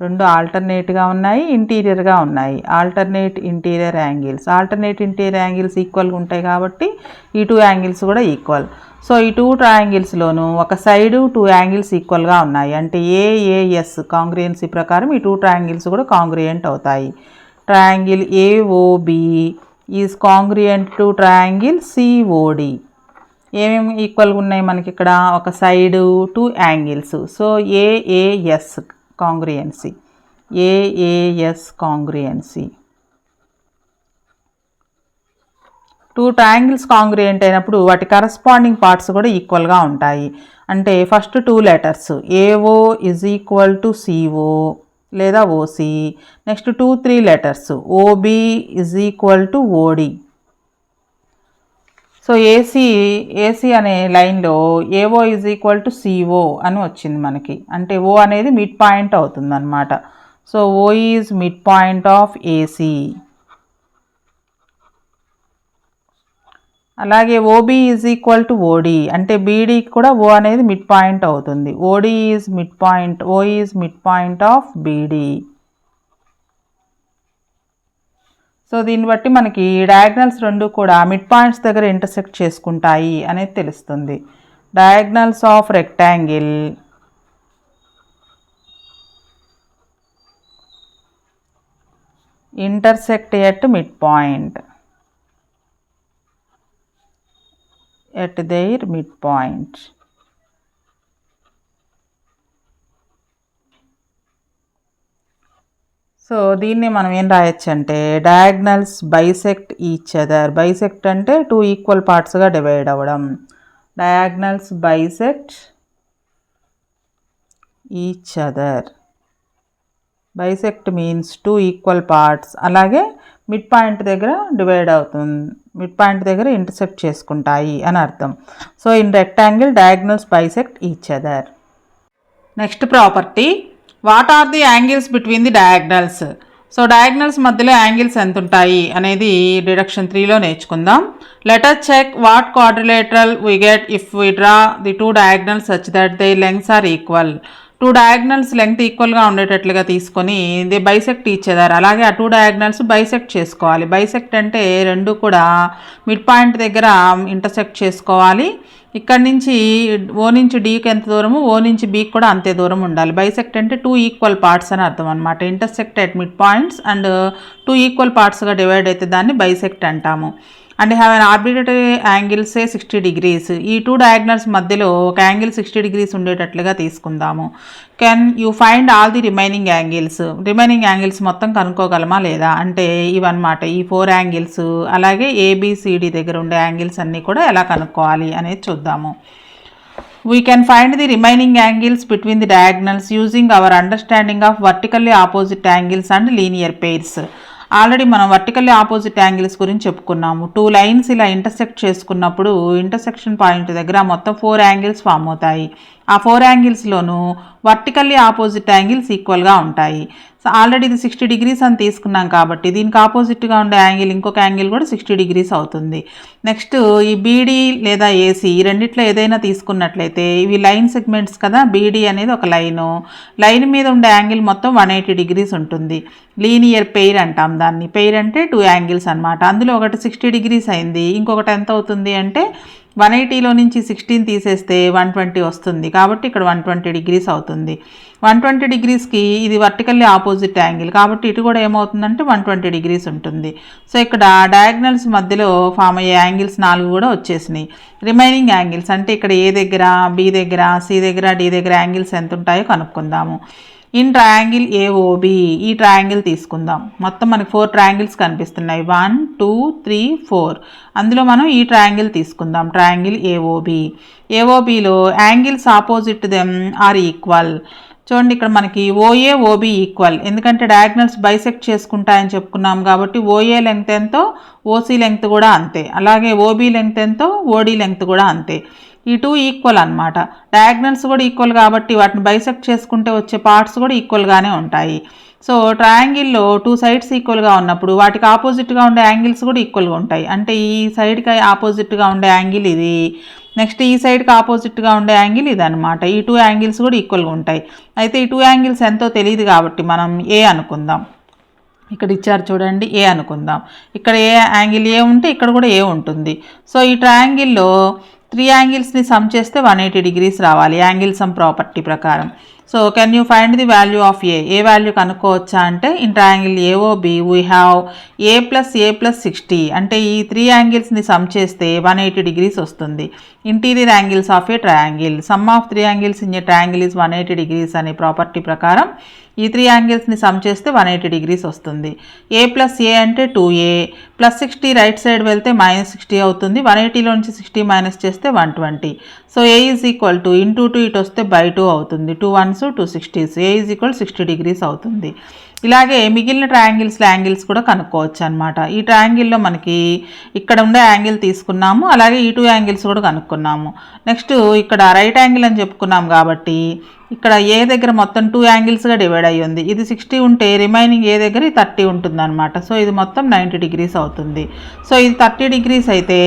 రెండు ఆల్టర్నేట్గా ఉన్నాయి, ఇంటీరియర్గా ఉన్నాయి. Alternate interior angles, alternate interior angles ఈక్వల్గా ఉంటాయి కాబట్టి ఈ టూ యాంగిల్స్ కూడా ఈక్వల్. సో ఈ టూ ట్రయాంగిల్స్లోనూ ఒక సైడు టూ యాంగిల్స్ ఈక్వల్గా ఉన్నాయి. అంటే ఏఏఎస్ కాంగ్రియంసీ ప్రకారం ఈ టూ ట్రయాంగిల్స్ కూడా కాంగ్రియంట్ అవుతాయి. Triangle AOB is congruent to triangle COD. ఏమేమి ఈక్వల్గా ఉన్నాయి మనకి ఇక్కడ, ఒక side two angles. So AAS congruency, AAS congruency. Two triangles congruent అయినప్పుడు వాటి కరస్పాండింగ్ పార్ట్స్ కూడా ఈక్వల్గా ఉంటాయి. అంటే first two letters AO is equal to CO లేదా OC. Next 2-3 letters OB is equal to OD. So AC అనే లైన్లో AO is equal to CO అని వచ్చింది మనకి. అంటే ఓ అనేది మిడ్ పాయింట్ అవుతుంది అన్నమాట. So O is mid point of AC. అలాగే OB is equal to OD, అంటే బీడీకి కూడా ఓ అనేది మిడ్ పాయింట్ అవుతుంది. OD is mid point, O is mid point of BD. So దీన్ని బట్టి మనకి డయాగ్నల్స్ రెండు కూడా మిడ్ పాయింట్స్ దగ్గర ఇంటర్సెక్ట్ చేసుకుంటాయి అనేది తెలుస్తుంది. Diagonals of rectangle intersect at mid point, at their midpoint. So దీన్ని మనం ఏం రాయొచ్చు అంటే diagonals bisect each other. Bisect అంటే టూ ఈక్వల్ పార్ట్స్గా డివైడ్ అవ్వడం. Diagonals bisect each other. Bisect means two equal parts. అలాగే మిడ్ పాయింట్ దగ్గర డివైడ్ అవుతుంది, మిడ్ పాయింట్ దగ్గర ఇంటర్సెక్ట్ చేసుకుంటాయి అని అర్థం. So in rectangle diagonals bisect each other. Next property, what are the angles between the diagonals. So diagonals మధ్యలో యాంగిల్స్ ఎంత ఉంటాయి అనేది డిడక్షన్ 3లో నేర్చుకుందాం. Let us check what quadrilateral we get if we draw the two diagonals such that their lengths are equal. 2 diagonals length ఈక్వల్గా ఉండేటట్లుగా తీసుకొని దే బైసెక్ట్ ఈచ్ అదర్. అలాగే ఆ 2 డయాగ్నల్స్ బైసెక్ట్ చేసుకోవాలి. బైసెక్ట్ అంటే రెండు కూడా మిడ్ పాయింట్ దగ్గర ఇంటర్సెక్ట్ చేసుకోవాలి. ఇక్కడ నుంచి ఓ నుంచి డీకి ఎంత దూరము, ఓ నుంచి బీకి కూడా అంతే దూరం ఉండాలి. బైసెక్ట్ అంటే 2 ఈక్వల్ పార్ట్స్ అని అర్థం అనమాట. Intersect at mid points and 2 equal పార్ట్స్గా డివైడ్ అయితే దాన్ని బైసెక్ట్ అంటాము. And have an arbitrary angle say 60 degrees. ఈ 2 డయాగ్నల్స్ మధ్యలో ఒక యాంగిల్ 60 degrees ఉండేటట్లుగా తీసుకుందాము. Can you find all the remaining angles. Remaining angles మొత్తం కనుక్కోగలమా లేదా అంటే ఇవన్నమాట. ఈ 4 యాంగిల్స్ అలాగే ఏబిసిడి దగ్గర ఉండే యాంగిల్స్ అన్నీ కూడా ఎలా కనుక్కోవాలి అనేది చూద్దాము. We can find the remaining angles between the diagonals using our understanding of vertically opposite angles and linear pairs. Already మనం వర్టికల్లీ ఆపోజిట్ యాంగిల్స్ గురించి చెప్పుకున్నాము. 2 లైన్స్ ఇలా ఇంటర్సెక్ట్ చేసుకున్నప్పుడు ఇంటర్సెక్షన్ పాయింట్ దగ్గర మొత్తం 4 యాంగిల్స్ ఫామ్ అవుతాయి. ఆ 4 యాంగిల్స్లోనూ వర్టికల్లీ ఆపోజిట్ యాంగిల్స్ ఈక్వల్గా ఉంటాయి. సో ఆల్రెడీ ఇది 60 degrees అని తీసుకున్నాం కాబట్టి దీనికి ఆపోజిట్గా ఉండే యాంగిల్ ఇంకొక యాంగిల్ కూడా 60 degrees అవుతుంది. నెక్స్ట్ ఈ బీడీ లేదా ఏసీ ఈ రెండిట్లో ఏదైనా తీసుకున్నట్లయితే ఇవి లైన్ సెగ్మెంట్స్ కదా. బీడీ అనేది ఒక లైన్ మీద ఉండే యాంగిల్ మొత్తం 180 degrees ఉంటుంది. లీనియర్ పెయిర్ అంటాం దాన్ని. పెయిర్ అంటే 2 యాంగిల్స్ అనమాట. అందులో ఒకటి 60 degrees అయింది, ఇంకొకటి ఎంత అవుతుంది అంటే 180లో నుంచి 16 తీసేస్తే 120 వస్తుంది. కాబట్టి ఇక్కడ 120 degrees అవుతుంది. 120 degreesకి ఇది వర్టికల్లీ ఆపోజిట్ యాంగిల్ కాబట్టి ఇటు కూడా ఏమవుతుందంటే 120 degrees ఉంటుంది. సో ఇక్కడ డయాగ్నల్స్ మధ్యలో ఫామ్ అయ్యే యాంగిల్స్ 4 కూడా వచ్చేసినాయి. రిమైనింగ్ యాంగిల్స్ అంటే ఇక్కడ ఏ దగ్గర, బి దగ్గర, సి దగ్గర, డి దగ్గర యాంగిల్స్ ఎంత ఉంటాయో కనుక్కుందాము. ఇన్ ట్రయాంగిల్ ఏఓబి ఈ ట్రయాంగిల్ తీసుకుందాం. మొత్తం మనకి 4 ట్రయాంగిల్స్ కనిపిస్తున్నాయి. 1 2 3 4. అందులో మనం ఈ ట్రయాంగిల్ తీసుకుందాం. ట్రయాంగిల్ ఏఓబిలో angles opposite them are equal. చూడండి ఇక్కడ మనకి ఓఏ ఓబి ఈక్వల్. ఎందుకంటే డయాగ్నల్స్ బైసెక్ట్ చేసుకుంటాయని చెప్పుకున్నాం కాబట్టి ఓఏ లెంగ్త్ ఎంతో ఓసీ లెంగ్త్ కూడా అంతే. అలాగే ఓబీ లెంగ్త్ ఎంతో ఓడి లెంగ్త్ కూడా అంతే. ఈ 2 ఈక్వల్ అనమాట. డయాగ్నల్స్ కూడా ఈక్వల్ కాబట్టి వాటిని బైసెక్ట్ చేసుకుంటే వచ్చే పార్ట్స్ కూడా ఈక్వల్గానే ఉంటాయి. సో ట్రయాంగిల్లో 2 సైడ్స్ ఈక్వల్గా ఉన్నప్పుడు వాటికి ఆపోజిట్గా ఉండే యాంగిల్స్ కూడా ఈక్వల్గా ఉంటాయి. అంటే ఈ సైడ్కి ఆపోజిట్గా ఉండే యాంగిల్ ఇది, నెక్స్ట్ ఈ సైడ్కి ఆపోజిట్గా ఉండే యాంగిల్ ఇది అనమాట. ఈ 2 యాంగిల్స్ కూడా ఈక్వల్గా ఉంటాయి. అయితే ఈ 2 యాంగిల్స్ ఎంతో తెలియదు కాబట్టి మనం ఏ అనుకుందాం. ఇక్కడ ఇచ్చారు చూడండి, ఏ అనుకుందాం. ఇక్కడ ఏ యాంగిల్ ఏ ఉంటే ఇక్కడ కూడా ఏ ఉంటుంది. సో ఈ ట్రయాంగిల్లో 3 యాంగిల్స్ని సమ్ చేస్తే 180 degrees రావాలి యాంగిల్ సమ్ ప్రాపర్టీ ప్రకారం. So can you find the value of A value కనుక్కోవచ్చా అంటే in triangle AOB we have A plus 60. అంటే ఈ 3 యాంగిల్స్ని సమ్ చేస్తే 180 degrees వస్తుంది. Interior angles of a triangle some of 3 angles in a triangle is 180 degrees అనే ప్రాపర్టీ ప్రకారం ఈ 3 యాంగిల్స్ని సమ్ చేస్తే 180 degrees వస్తుంది. ఏ ప్లస్ ఏ అంటే 2a ప్లస్ 60 రైట్ సైడ్ వెళ్తే -60 అవుతుంది. 180లో నుంచి 60 మైనస్ చేస్తే 120. So A is equal to into 2 ఇటు వస్తే బై 2 అవుతుంది. 2 1s 2 60s. A is equal 60 degrees అవుతుంది. ఇలాగే మిగిలిన ట్రయాంగిల్స్లో యాంగిల్స్ కూడా కనుక్కోవచ్చు అనమాట. ఈ ట్రయాంగిల్లో మనకి ఇక్కడ ఉండే యాంగిల్ తీసుకున్నాము, అలాగే ఈ 2 యాంగిల్స్ కూడా కనుక్కున్నాము. నెక్స్ట్ ఇక్కడ రైట్ యాంగిల్ అని చెప్పుకున్నాం కాబట్టి ఇక్కడ ఏ దగ్గర మొత్తం 2 యాంగిల్స్గా డివైడ్ అయ్యి ఉంది. ఇది 60 ఉంటే రిమైనింగ్ ఏ దగ్గర 30 ఉంటుంది అనమాట. సో ఇది మొత్తం 90 degrees అవుతుంది. సో ఇది 30 degrees అయితే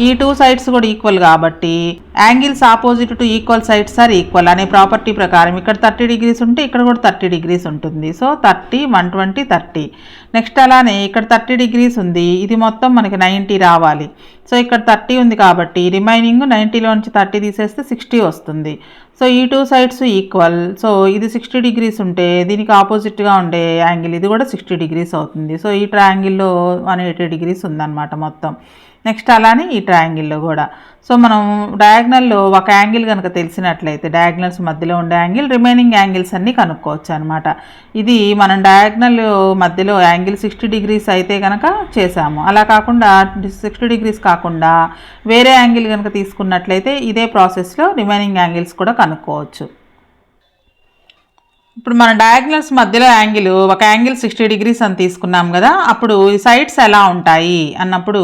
ఈ 2 సైడ్స్ కూడా ఈక్వల్ కాబట్టి angles opposite to equal sides are equal అనే ప్రాపర్టీ ప్రకారం ఇక్కడ 30 degrees ఉంటే ఇక్కడ కూడా 30 degrees ఉంటుంది. సో 30 120 30. నెక్స్ట్ అలానే ఇక్కడ 30 degrees ఉంది, ఇది మొత్తం మనకి 90 రావాలి. సో ఇక్కడ 30 ఉంది కాబట్టి రిమైనింగ్ 90లో నుంచి 30 తీసేస్తే 60 వస్తుంది. సో ఈ 2 సైడ్స్ ఈక్వల్. సో ఇది 60 degrees ఉంటే దీనికి ఆపోజిట్గా ఉండే యాంగిల్ ఇది కూడా 60 degrees అవుతుంది. సో ఈ ట్రయాంగిల్లో 180 degrees ఉందన్నమాట మొత్తం. నెక్స్ట్ అలానే ఈ ట్రయాంగిల్లో కూడా. సో మనం డయాగ్నల్లో ఒక యాంగిల్ కనుక తెలిసినట్లయితే డయాగ్నల్స్ మధ్యలో ఉండే యాంగిల్ రిమైనింగ్ యాంగిల్స్ అన్నీ కనుక్కోవచ్చు అనమాట. ఇది మనం డయాగ్నల్ మధ్యలో యాంగిల్ 60 degrees అయితే కనుక చేసాము. అలా కాకుండా 60 degrees కాకుండా వేరే యాంగిల్ కనుక తీసుకున్నట్లయితే ఇదే ప్రాసెస్లో రిమైనింగ్ యాంగిల్స్ కూడా కనుక్కోవచ్చు. ఇప్పుడు మన డయాగ్నల్స్ మధ్యలో యాంగిల్ ఒక యాంగిల్ 60 degrees అని తీసుకున్నాం కదా, అప్పుడు ఈ సైడ్స్ ఎలా ఉంటాయి అన్నప్పుడు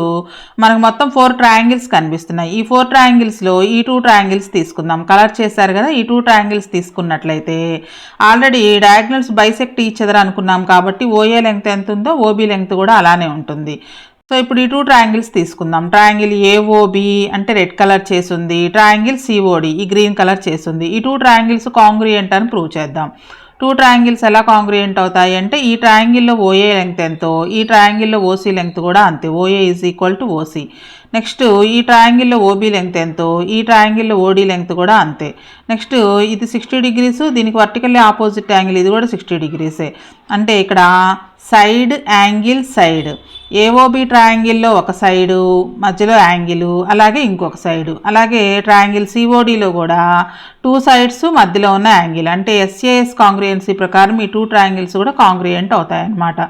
మనకు మొత్తం 4 ట్రయాంగిల్స్ కనిపిస్తున్నాయి. ఈ 4 ట్రయాంగిల్స్లో ఈ 2 ట్రయాంగిల్స్ తీసుకుందాం. కలర్ చేశారు కదా, ఈ 2 ట్రయాంగిల్స్ తీసుకున్నట్లయితే already diagonals bisect each other అనుకున్నాం కాబట్టి ఓఏ లెంగ్త్ ఎంత ఉందో ఓబీ లెంగ్త్ కూడా అలానే ఉంటుంది. సో ఇప్పుడు ఈ 2 ట్రయాంగిల్స్ తీసుకుందాం. ట్రయాంగిల్ ఏఓబి అంటే రెడ్ కలర్ చేసింది, ట్రయాంగిల్ సిఓడి ఈ గ్రీన్ కలర్ చేసింది. ఈ 2 ట్రయాంగిల్స్ కాంగ్రుయెంట్ అని ప్రూవ్ చేద్దాం. 2 ట్రయాంగిల్స్ ఎలా కాంగ్రుయెంట్ అవుతాయి అంటే ఈ ట్రయాంగిల్లో ఓఏ లెంగ్త్ ఎంతో ఈ ట్రయాంగిల్లో ఓసీ లెంగ్త్ కూడా అంతే, OA is equal to OC. Next ఈ ట్రయాంగిల్లో ఓబీ లెంగ్త్ ఎంతో ఈ ట్రయాంగిల్లో ఓడి లెంగ్త్ కూడా అంతే. నెక్స్ట్ ఇది 60 degrees, దీనికి వర్టికల్లీ ఆపోజిట్ యాంగిల్ ఇది కూడా 60 degrees. అంటే ఇక్కడ సైడ్ యాంగిల్ సైడ్ ఏఓబి ట్రయాంగిల్లో ఒక సైడు మధ్యలో యాంగిల్, అలాగే ఇంకొక సైడు, అలాగే ట్రయాంగిల్ సిఓడిలో కూడా 2 sides మధ్యలో ఉన్న యాంగిల్. అంటే ఎస్ఏఎస్ కాంగ్రుయెన్సీ ప్రకారం ఈ 2 ట్రయాంగిల్స్ కూడా కాంగ్రుయెంట్ అవుతాయి అన్నమాట.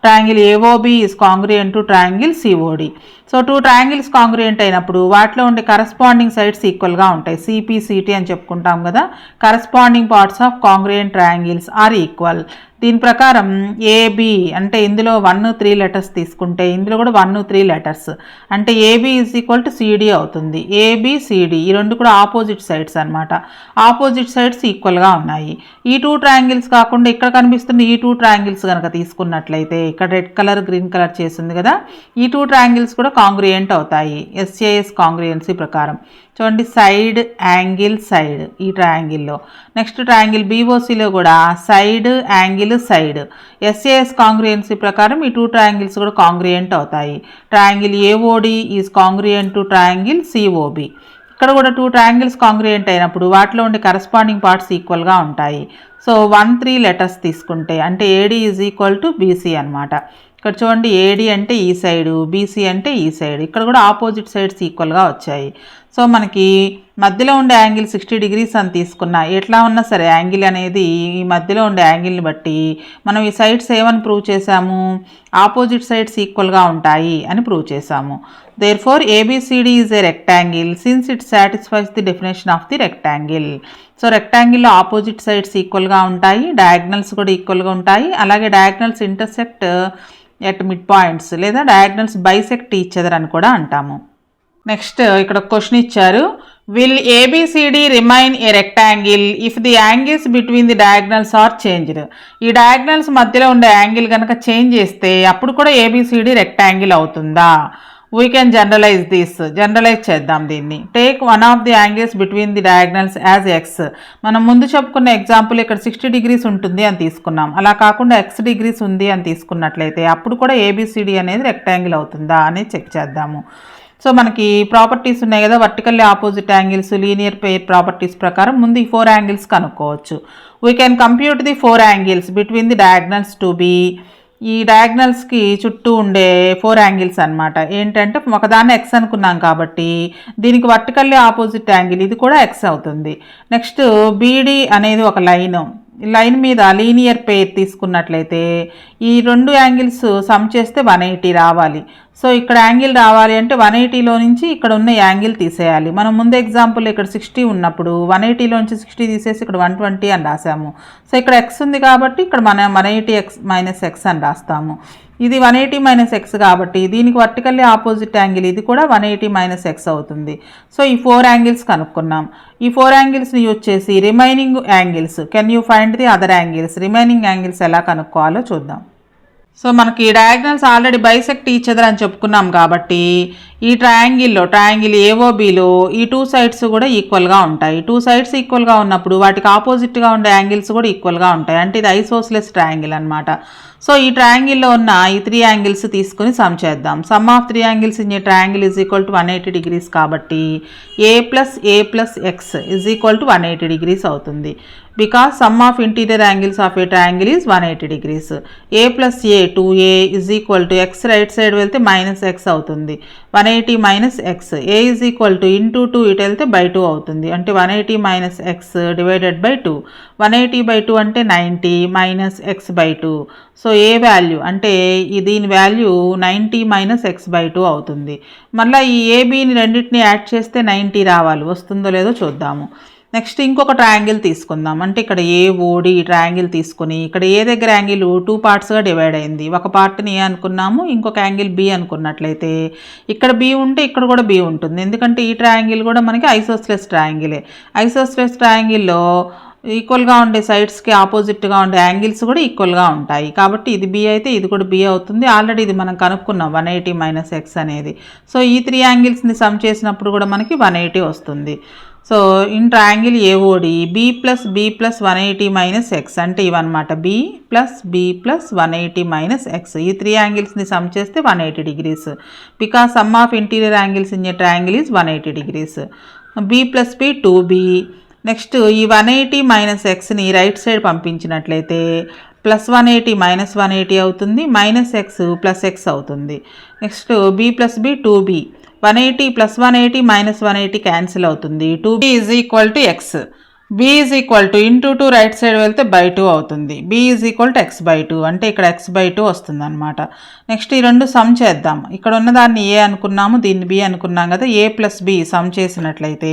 Triangle AOB is congruent to triangle COD. So 2 triangles congruent అయినప్పుడు వాటిలో ఉండే కరస్పాండింగ్ సైడ్స్ ఈక్వల్గా ఉంటాయి. సిపి సిటీ అని చెప్పుకుంటాం కదా, corresponding parts of congruent triangles are equal. దీని ప్రకారం ఏబి అంటే ఇందులో 1 3 letters తీసుకుంటే ఇందులో కూడా 1 3 letters అంటే AB is equal to CD అవుతుంది. ఏబి సిడి ఈ రెండు కూడా ఆపోజిట్ సైడ్స్ అనమాట. ఆపోజిట్ సైడ్స్ ఈక్వల్గా ఉన్నాయి. ఈ 2 ట్రయాంగిల్స్ కాకుండా ఇక్కడ కనిపిస్తున్న ఈ 2 ట్రయాంగిల్స్ కనుక తీసుకున్నట్లయితే ఇక్కడ రెడ్ కలర్ గ్రీన్ కలర్ చేసింది కదా, ఈ 2 ట్రయాంగిల్స్ కూడా కాంగ్రుయెంట్ అవుతాయి ఎస్ఏఎస్ కాంగ్రుయెన్సీ ప్రకారం. చూడండి సైడ్ యాంగిల్ సైడ్ ఈ ట్రయాంగిల్లో. నెక్స్ట్ ట్రయాంగిల్ బీఓసీలో కూడా side angle side SAS congruency ప్రకారం ఈ 2 ట్రయాంగిల్స్ కూడా కాంగ్రుయెంట్ అవుతాయి. Triangle AOD is congruent to triangle COB. ఇక్కడ కూడా 2 ట్రయాంగిల్స్ కాంగ్రుయెంట్ అయినప్పుడు వాటిలో ఉండే కరస్పాండింగ్ పార్ట్స్ ఈక్వల్గా ఉంటాయి. సో 1 3 letters తీసుకుంటే అంటే AD is equal to BC అనమాట. ఇక్కడ చూడండి ఏడి అంటే ఈ సైడు, బీసీ అంటే ఈ సైడ్, ఇక్కడ కూడా ఆపోజిట్ సైడ్స్ ఈక్వల్గా వచ్చాయి. సో మనకి మధ్యలో ఉండే యాంగిల్ 60 degrees అని తీసుకున్నా ఎట్లా ఉన్నా సరే యాంగిల్ అనేది ఈ మధ్యలో ఉండే యాంగిల్ని బట్టి మనం ఈ సైడ్స్ ఏమని ప్రూవ్ చేసాము, ఆపోజిట్ సైడ్స్ ఈక్వల్గా ఉంటాయి అని ప్రూవ్ చేసాము. Therefore ABCD is a rectangle since it satisfies the definition of the rectangle. So రెక్టాంగిల్లో ఆపోజిట్ సైడ్స్ ఈక్వల్గా ఉంటాయి, డయాగ్నల్స్ కూడా ఈక్వల్గా ఉంటాయి, అలాగే diagonals intersect at mid points లేదా డయాగ్నల్స్ బైసెక్ట్ ఈచ్ అదర్ అని కూడా అంటాము. నెక్స్ట్ ఇక్కడ క్వశ్చన్ ఇచ్చారు, will ABCD remain a rectangle if the angles between the diagonals are changed. ఈ డయాగ్నల్స్ మధ్యలో ఉండే యాంగిల్ కనుక చేంజ్ చేస్తే అప్పుడు కూడా ఏబిసిడి రెక్టాంగిల్ అవుతుందా? We can generalize this. Generalize చేద్దాం దీన్ని. Take one of the angles between the diagonals as x. మనం ముందు చెప్పుకున్న ఎగ్జాంపుల్ ఇక్కడ 60 degrees ఉంటుంది అని తీసుకున్నాం. అలా కాకుండా x degrees ఉంది అని తీసుకున్నట్లయితే అప్పుడు కూడా ఏబిసిడి అనేది రెక్టాంగిల్ అవుతుందా అని చెక్ చేద్దాము. సో మనకి ప్రాపర్టీస్ ఉన్నాయి కదా, vertically opposite angles, linear pair properties ప్రకారం ముందు ఈ 4 angles కనుక్కోవచ్చు. We can compute the 4 angles between the diagonals to be. ఈ డయాగ్నల్స్కి చుట్టూ ఉండే 4 angles అనమాట. ఏంటంటే ఒకదాన్ని ఎక్స్ అనుకున్నాం కాబట్టి దీనికి వర్టికల్లీ ఆపోజిట్ యాంగిల్ ఇది కూడా ఎక్స్ అవుతుంది. నెక్స్ట్ బీడి అనేది ఒక లైన్ మీద లీనియర్ పెయిర్ తీసుకున్నట్లయితే ఈ 2 angles సమ్ చేస్తే 180 రావాలి. సో ఇక్కడ యాంగిల్ రావాలి అంటే 180లో నుంచి ఇక్కడ ఉన్న యాంగిల్ తీసేయాలి. మనం ముందు ఎగ్జాంపుల్ ఇక్కడ 60 ఉన్నప్పుడు 180లోంచి 60 తీసేసి ఇక్కడ 120 అని రాసాము. సో ఇక్కడ ఎక్స్ ఉంది కాబట్టి ఇక్కడ మనం 180x - x అని రాస్తాము. ఇది 180 - x కాబట్టి దీనికి వర్టికల్లీ ఆపోజిట్ యాంగిల్ ఇది కూడా 180 - x అవుతుంది. సో ఈ 4 angles కనుక్కున్నాం. ఈ 4 angles యూజ్ చేసి remaining angles can you find the other angles, remaining angles ఎలా కనుక్కోవాలో చూద్దాం. సో మనకి diagonals already bisect each other అని చెప్పుకున్నాం కాబట్టి ఈ ట్రయాంగిల్ ఏఓబిలో ఈ 2 sides కూడా ఈక్వల్గా ఉంటాయి. 2 sides ఈక్వల్గా ఉన్నప్పుడు వాటికి ఆపోజిట్గా ఉండే యాంగిల్స్ కూడా ఈక్వల్గా ఉంటాయి. అంటే ఇది ఐసోస్లెస్ ట్రయాంగిల్ అనమాట. సో ఈ ట్రయాంగిల్లో ఉన్న ఈ 3 angles తీసుకుని సమ్ చేద్దాం. Some of 3 angles in a triangle is equal to 180 degrees కాబట్టి a + x is equal to 180 degrees అవుతుంది. Because sum of interior angles of A triangle is 180 degrees. a + a 2a is equal to x right side వెళ్తే -x అవుతుంది. 180 - x. a is equal to into 2 ఇటు వెళ్తే /2 అవుతుంది. అంటే 180 - x డివైడెడ్ బై 2. 180/2 అంటే 90 - x/2. సో ఏ వాల్యూ అంటే దీని వాల్యూ 90 - x/2 అవుతుంది. మళ్ళీ ఈ ఏబిని రెండింటిని యాడ్ చేస్తే 90 రావాలి. వస్తుందో లేదో చూద్దాము. నెక్స్ట్ ఇంకొక ట్రయాంగిల్ తీసుకుందాం. అంటే ఇక్కడ ఏఓడి ట్రయాంగిల్ తీసుకుని ఇక్కడ ఏ దగ్గర యాంగిల్ 2 పార్ట్స్గా డివైడ్ అయింది. ఒక పార్ట్ని ఏ అనుకున్నాము, ఇంకొక యాంగిల్ బి అనుకున్నట్లయితే ఇక్కడ బి ఉంటే ఇక్కడ కూడా బి ఉంటుంది. ఎందుకంటే ఈ ట్రయాంగిల్ కూడా మనకి ఐసోస్సెలస్ ట్రయాంగిలే. ఐసోస్సెలస్ ట్రయాంగిల్లో ఈక్వల్గా ఉండే సైడ్స్కి ఆపోజిట్గా ఉండే యాంగిల్స్ కూడా ఈక్వల్గా ఉంటాయి. కాబట్టి ఇది బి అయితే ఇది కూడా బి అవుతుంది. ఆల్రెడీ ఇది మనం కనుక్కున్నాం 180 - x అనేది. సో ఈ 3 యాంగిల్స్ని సమ్ చేసినప్పుడు కూడా మనకి 180 వస్తుంది. So in triangle AOD b plus b plus 180 - x అంటే ఇవన్నమాట. B plus b plus 180 - x. ఈ 3 యాంగిల్స్ని సమ్ చేస్తే 180 degrees. Because sum of interior angles in a triangle is 180 degrees. B plus b 2b. Next ఈ 180 - xని రైట్ సైడ్ పంపించినట్లయితే ప్లస్ 180 - 180 అవుతుంది, -x ప్లస్ x అవుతుంది. Next b plus b 2b. 180 + 180 - 180 cancel అవుతుంది. 2b = x. b into 2 right side వెళ్తే /2 అవుతుంది. b x/2 అంటే ఇక్కడ x/2 వస్తుంది అనమాట. నెక్స్ట్ ఈ రెండు సమ్ చేద్దాం. ఇక్కడ ఉన్నదాన్ని ఏ అనుకున్నాము, దీన్ని b అనుకున్నాం కదా. a ప్లస్ b సమ్ చేసినట్లయితే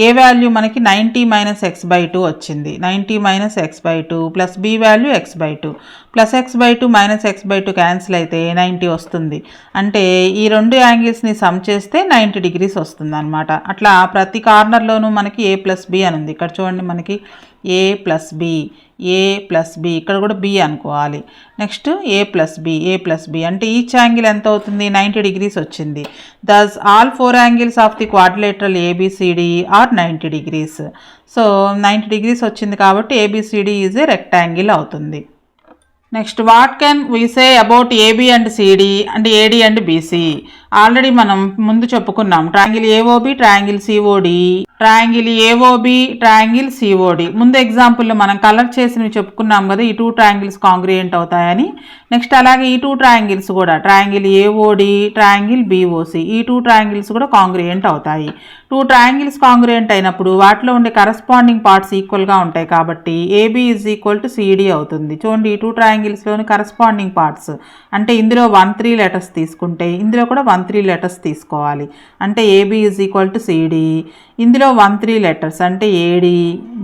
ఏ వాల్యూ మనకి 90 - x/2 వచ్చింది. 90 - x/2 plus b value x/2 plus x/2 - x/2 cancel అయితే 90 వస్తుంది. అంటే ఈ రెండు యాంగిల్స్ని సమ్ చేస్తే 90 degrees వస్తుంది అనమాట. అట్లా ప్రతి కార్నర్లోనూ మనకి a ప్లస్ b అని ఉంది. ఇక్కడ చూడండి మనకి a ప్లస్ b ఇక్కడ కూడా b అనుకోవాలి. నెక్స్ట్ a ప్లస్ b అంటే ఈచ్ యాంగిల్ ఎంత అవుతుంది, 90 degrees వచ్చింది. Thus all 4 angles of the quadrilateral ABCD are 90 degrees. So 90 degrees వచ్చింది కాబట్టి ABCD ఈజ్ ఏ రెక్టాంగిల్ అవుతుంది. Next what can we say about AB and CD and AD and BC. Already మనం ముందు చెప్పుకున్నాం triangle AOB, triangle COD, triangle AOB, triangle COD. ముందు ఎగ్జాంపుల్లో మనం కలర్ చేసినవి చెప్పుకున్నాం కదా, ఈ 2 ట్రయాంగిల్స్ కాంగ్రియంట్ అవుతాయని. నెక్స్ట్ అలాగే ఈ 2 ట్రయాంగిల్స్ కూడా ట్రయాంగిల్ ఏఓడి, ట్రయాంగిల్ బీఓసి, ఈ 2 ట్రయాంగిల్స్ కూడా కాంగ్రియంట్ అవుతాయి. 2 ట్రయాంగిల్స్ కాంగ్రియంట్ అయినప్పుడు వాటిలో ఉండే కరస్పాండింగ్ పార్ట్స్ ఈక్వల్గా ఉంటాయి కాబట్టి ఏబి = సిడి అవుతుంది. చూడండి ఈ 2 ట్రయాంగిల్స్లోని కరస్పాండింగ్ పార్ట్స్ అంటే ఇందులో 1-3 లెటర్స్ తీసుకుంటే ఇందులో కూడా 1-3 లెటర్స్ తీసుకోవాలి. అంటే ఏబి = సిడి, ఇందులో 1-3 లెటర్స్ అంటే ఏడి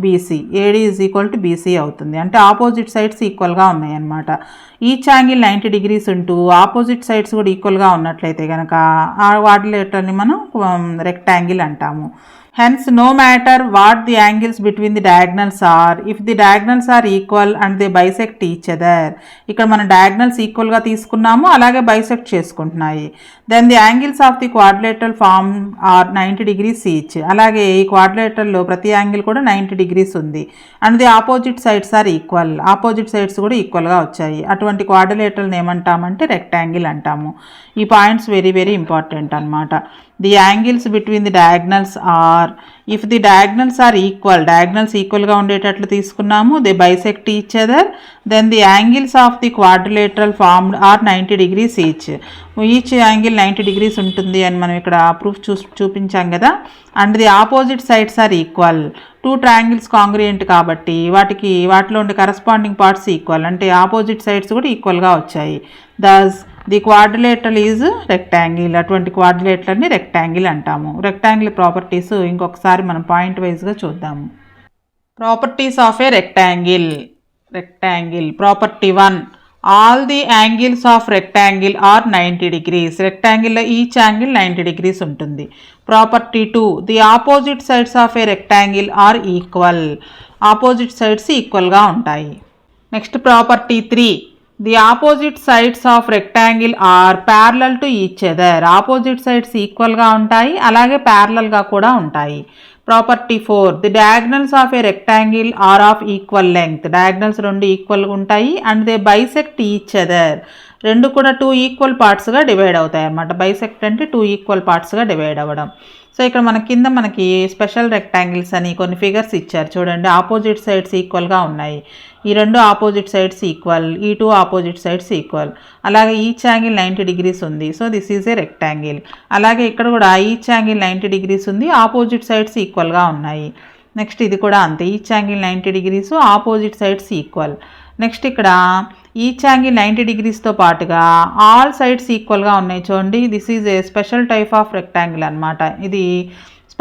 బీసీ అవుతుంది. అంటే ఆపోజిట్ సైడ్స్ ఈక్వల్గా ఉన్నాయన్నమాట. ఈచ్ యాంగిల్ 90 degrees ఉంటూ ఆపోజిట్ సైడ్స్ కూడా ఈక్వల్గా ఉన్నట్లయితే కనుక ఆ క్వాడ్రిలేటరల్ని మనం రెక్టాంగిల్ అంటాము. Hence, no matter what the angles between the diagonals are, if the diagonals are equal and they bisect each other, ఇక్కడ మన diagonals ఈక్వల్గా తీసుకున్నాము అలాగే bisect చేసుకుంటున్నాయి. Then the angles of the quadrilateral form are 90 degrees each. అలాగే ఈ quadrilateralలో ప్రతి యాంగిల్ కూడా 90 degrees ఉంది. And the opposite sides are equal, opposite sides కూడా ఈక్వల్గా వచ్చాయి. అటువంటి క్వాడ్రిలేటరల్ని ఏమంటామంటే రెక్టాంగిల్ అంటాము. ఈ పాయింట్స్ వెరీ వెరీ ఇంపార్టెంట్ అనమాట. The angles between the diagonals are, if the diagonals are equal, diagonals ఈక్వల్గా ఉండేటట్లు తీసుకున్నాము, they bisect each other, then the angles of the quadrilateral formed are 90 degrees each. Each angle 90 degrees ఉంటుంది అని మనం ఇక్కడ ప్రూఫ్ చూపించాం కదా. And the opposite sides are equal, 2 triangles congruent కాబట్టి వాటిలో ఉండే కరస్పాండింగ్ పార్ట్స్ ఈక్వల్, అంటే ఆపోజిట్ సైడ్స్ కూడా ఈక్వల్గా వచ్చాయి. Thus the quadrilateral is rectangle, అటువంటి క్వాడ్రిలేటరల్ని రెక్టాంగిల్ అంటాము. రెక్టాంగిల్ ప్రాపర్టీస్ ఇంకొకసారి మనం పాయింట్ వైజ్గా చూద్దాము. Properties of a rectangle. Property 1, all the angles of rectangle are 90 degrees. రెక్టాంగిల్లో ఈచ్ యాంగిల్ 90 degrees ఉంటుంది. Property 2, the opposite sides of a rectangle are equal. Opposite sides ఈక్వల్గా ఉంటాయి. Next property 3, the opposite sides of rectangle are parallel to each other. Opposite sides ఈక్వల్గా ఉంటాయి అలాగే ప్యారలల్గా కూడా ఉంటాయి. Property 4, the diagonals of a rectangle are of equal length. Diagonals 2 ఈక్వల్గా ఉంటాయి and they bisect each other. 2 కూడా 2 ఈక్వల్ పార్ట్స్గా డివైడ్ అవుతాయి అన్నమాట. బైసెక్ట్ అంటే 2 ఈక్వల్ పార్ట్స్గా డివైడ్ అవ్వడం. సో ఇక్కడ మనకి స్పెషల్ రెక్టాంగిల్స్ అని కొన్ని ఫిగర్స్ ఇచ్చారు చూడండి. ఆపోజిట్ సైడ్స్ ఈక్వల్గా ఉన్నాయి. ఈ 2 ఆపోజిట్ సైడ్స్ ఈక్వల్, ఈ 2 ఆపోజిట్ సైడ్స్ ఈక్వల్. అలాగే ఈచ్ యాంగిల్ 90 degrees ఉంది. So this is a rectangle. అలాగే ఇక్కడ కూడా ఈచ్ యాంగిల్ 90 degrees ఉంది, ఆపోజిట్ సైడ్స్ ఈక్వల్గా ఉన్నాయి. నెక్స్ట్ ఇది కూడా అంతే, each angle 90 degrees, opposite sides equal. Next ఇక్కడ ఈచ్ యాంగిల్ 90 degreesతో పాటుగా ఆల్ సైడ్స్ ఈక్వల్గా ఉన్నాయి చూడండి. This is a special type of rectangle అనమాట. ఇది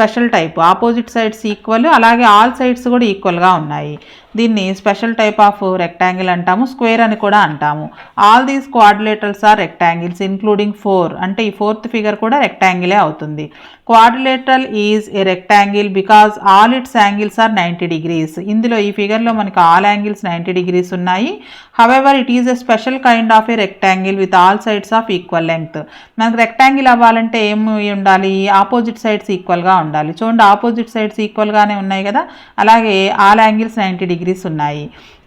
special type, opposite sides equal, అలాగే ఆల్ సైడ్స్ కూడా ఈక్వల్గా ఉన్నాయి. దీన్ని స్పెషల్ టైప్ ఆఫ్ రెక్టాంగిల్ అంటాము, స్క్వేర్ అని కూడా అంటాము. All these quadrilaterals are rectangles including 4, అంటే ఈ 4th ఫిగర్ కూడా రెక్టాంగిలే అవుతుంది. Quadrilateral is a rectangle because all its angles are 90 degrees. ఇందులో ఈ ఫిగర్లో మనకి ఆల్ యాంగిల్స్ 90 degrees ఉన్నాయి. However it is a special kind of a rectangle with all sides of equal length. మనకు రెక్టాంగిల్ అవ్వాలంటే ఏమి ఉండాలి? ఆపోజిట్ సైడ్స్ ఈక్వల్గా ఉండాలి. చూడండి, ఆపోజిట్ సైడ్స్ ఈక్వల్గానే ఉన్నాయి కదా, అలాగే ఆల్ యాంగిల్స్ 90 degrees ఉన్నాయి.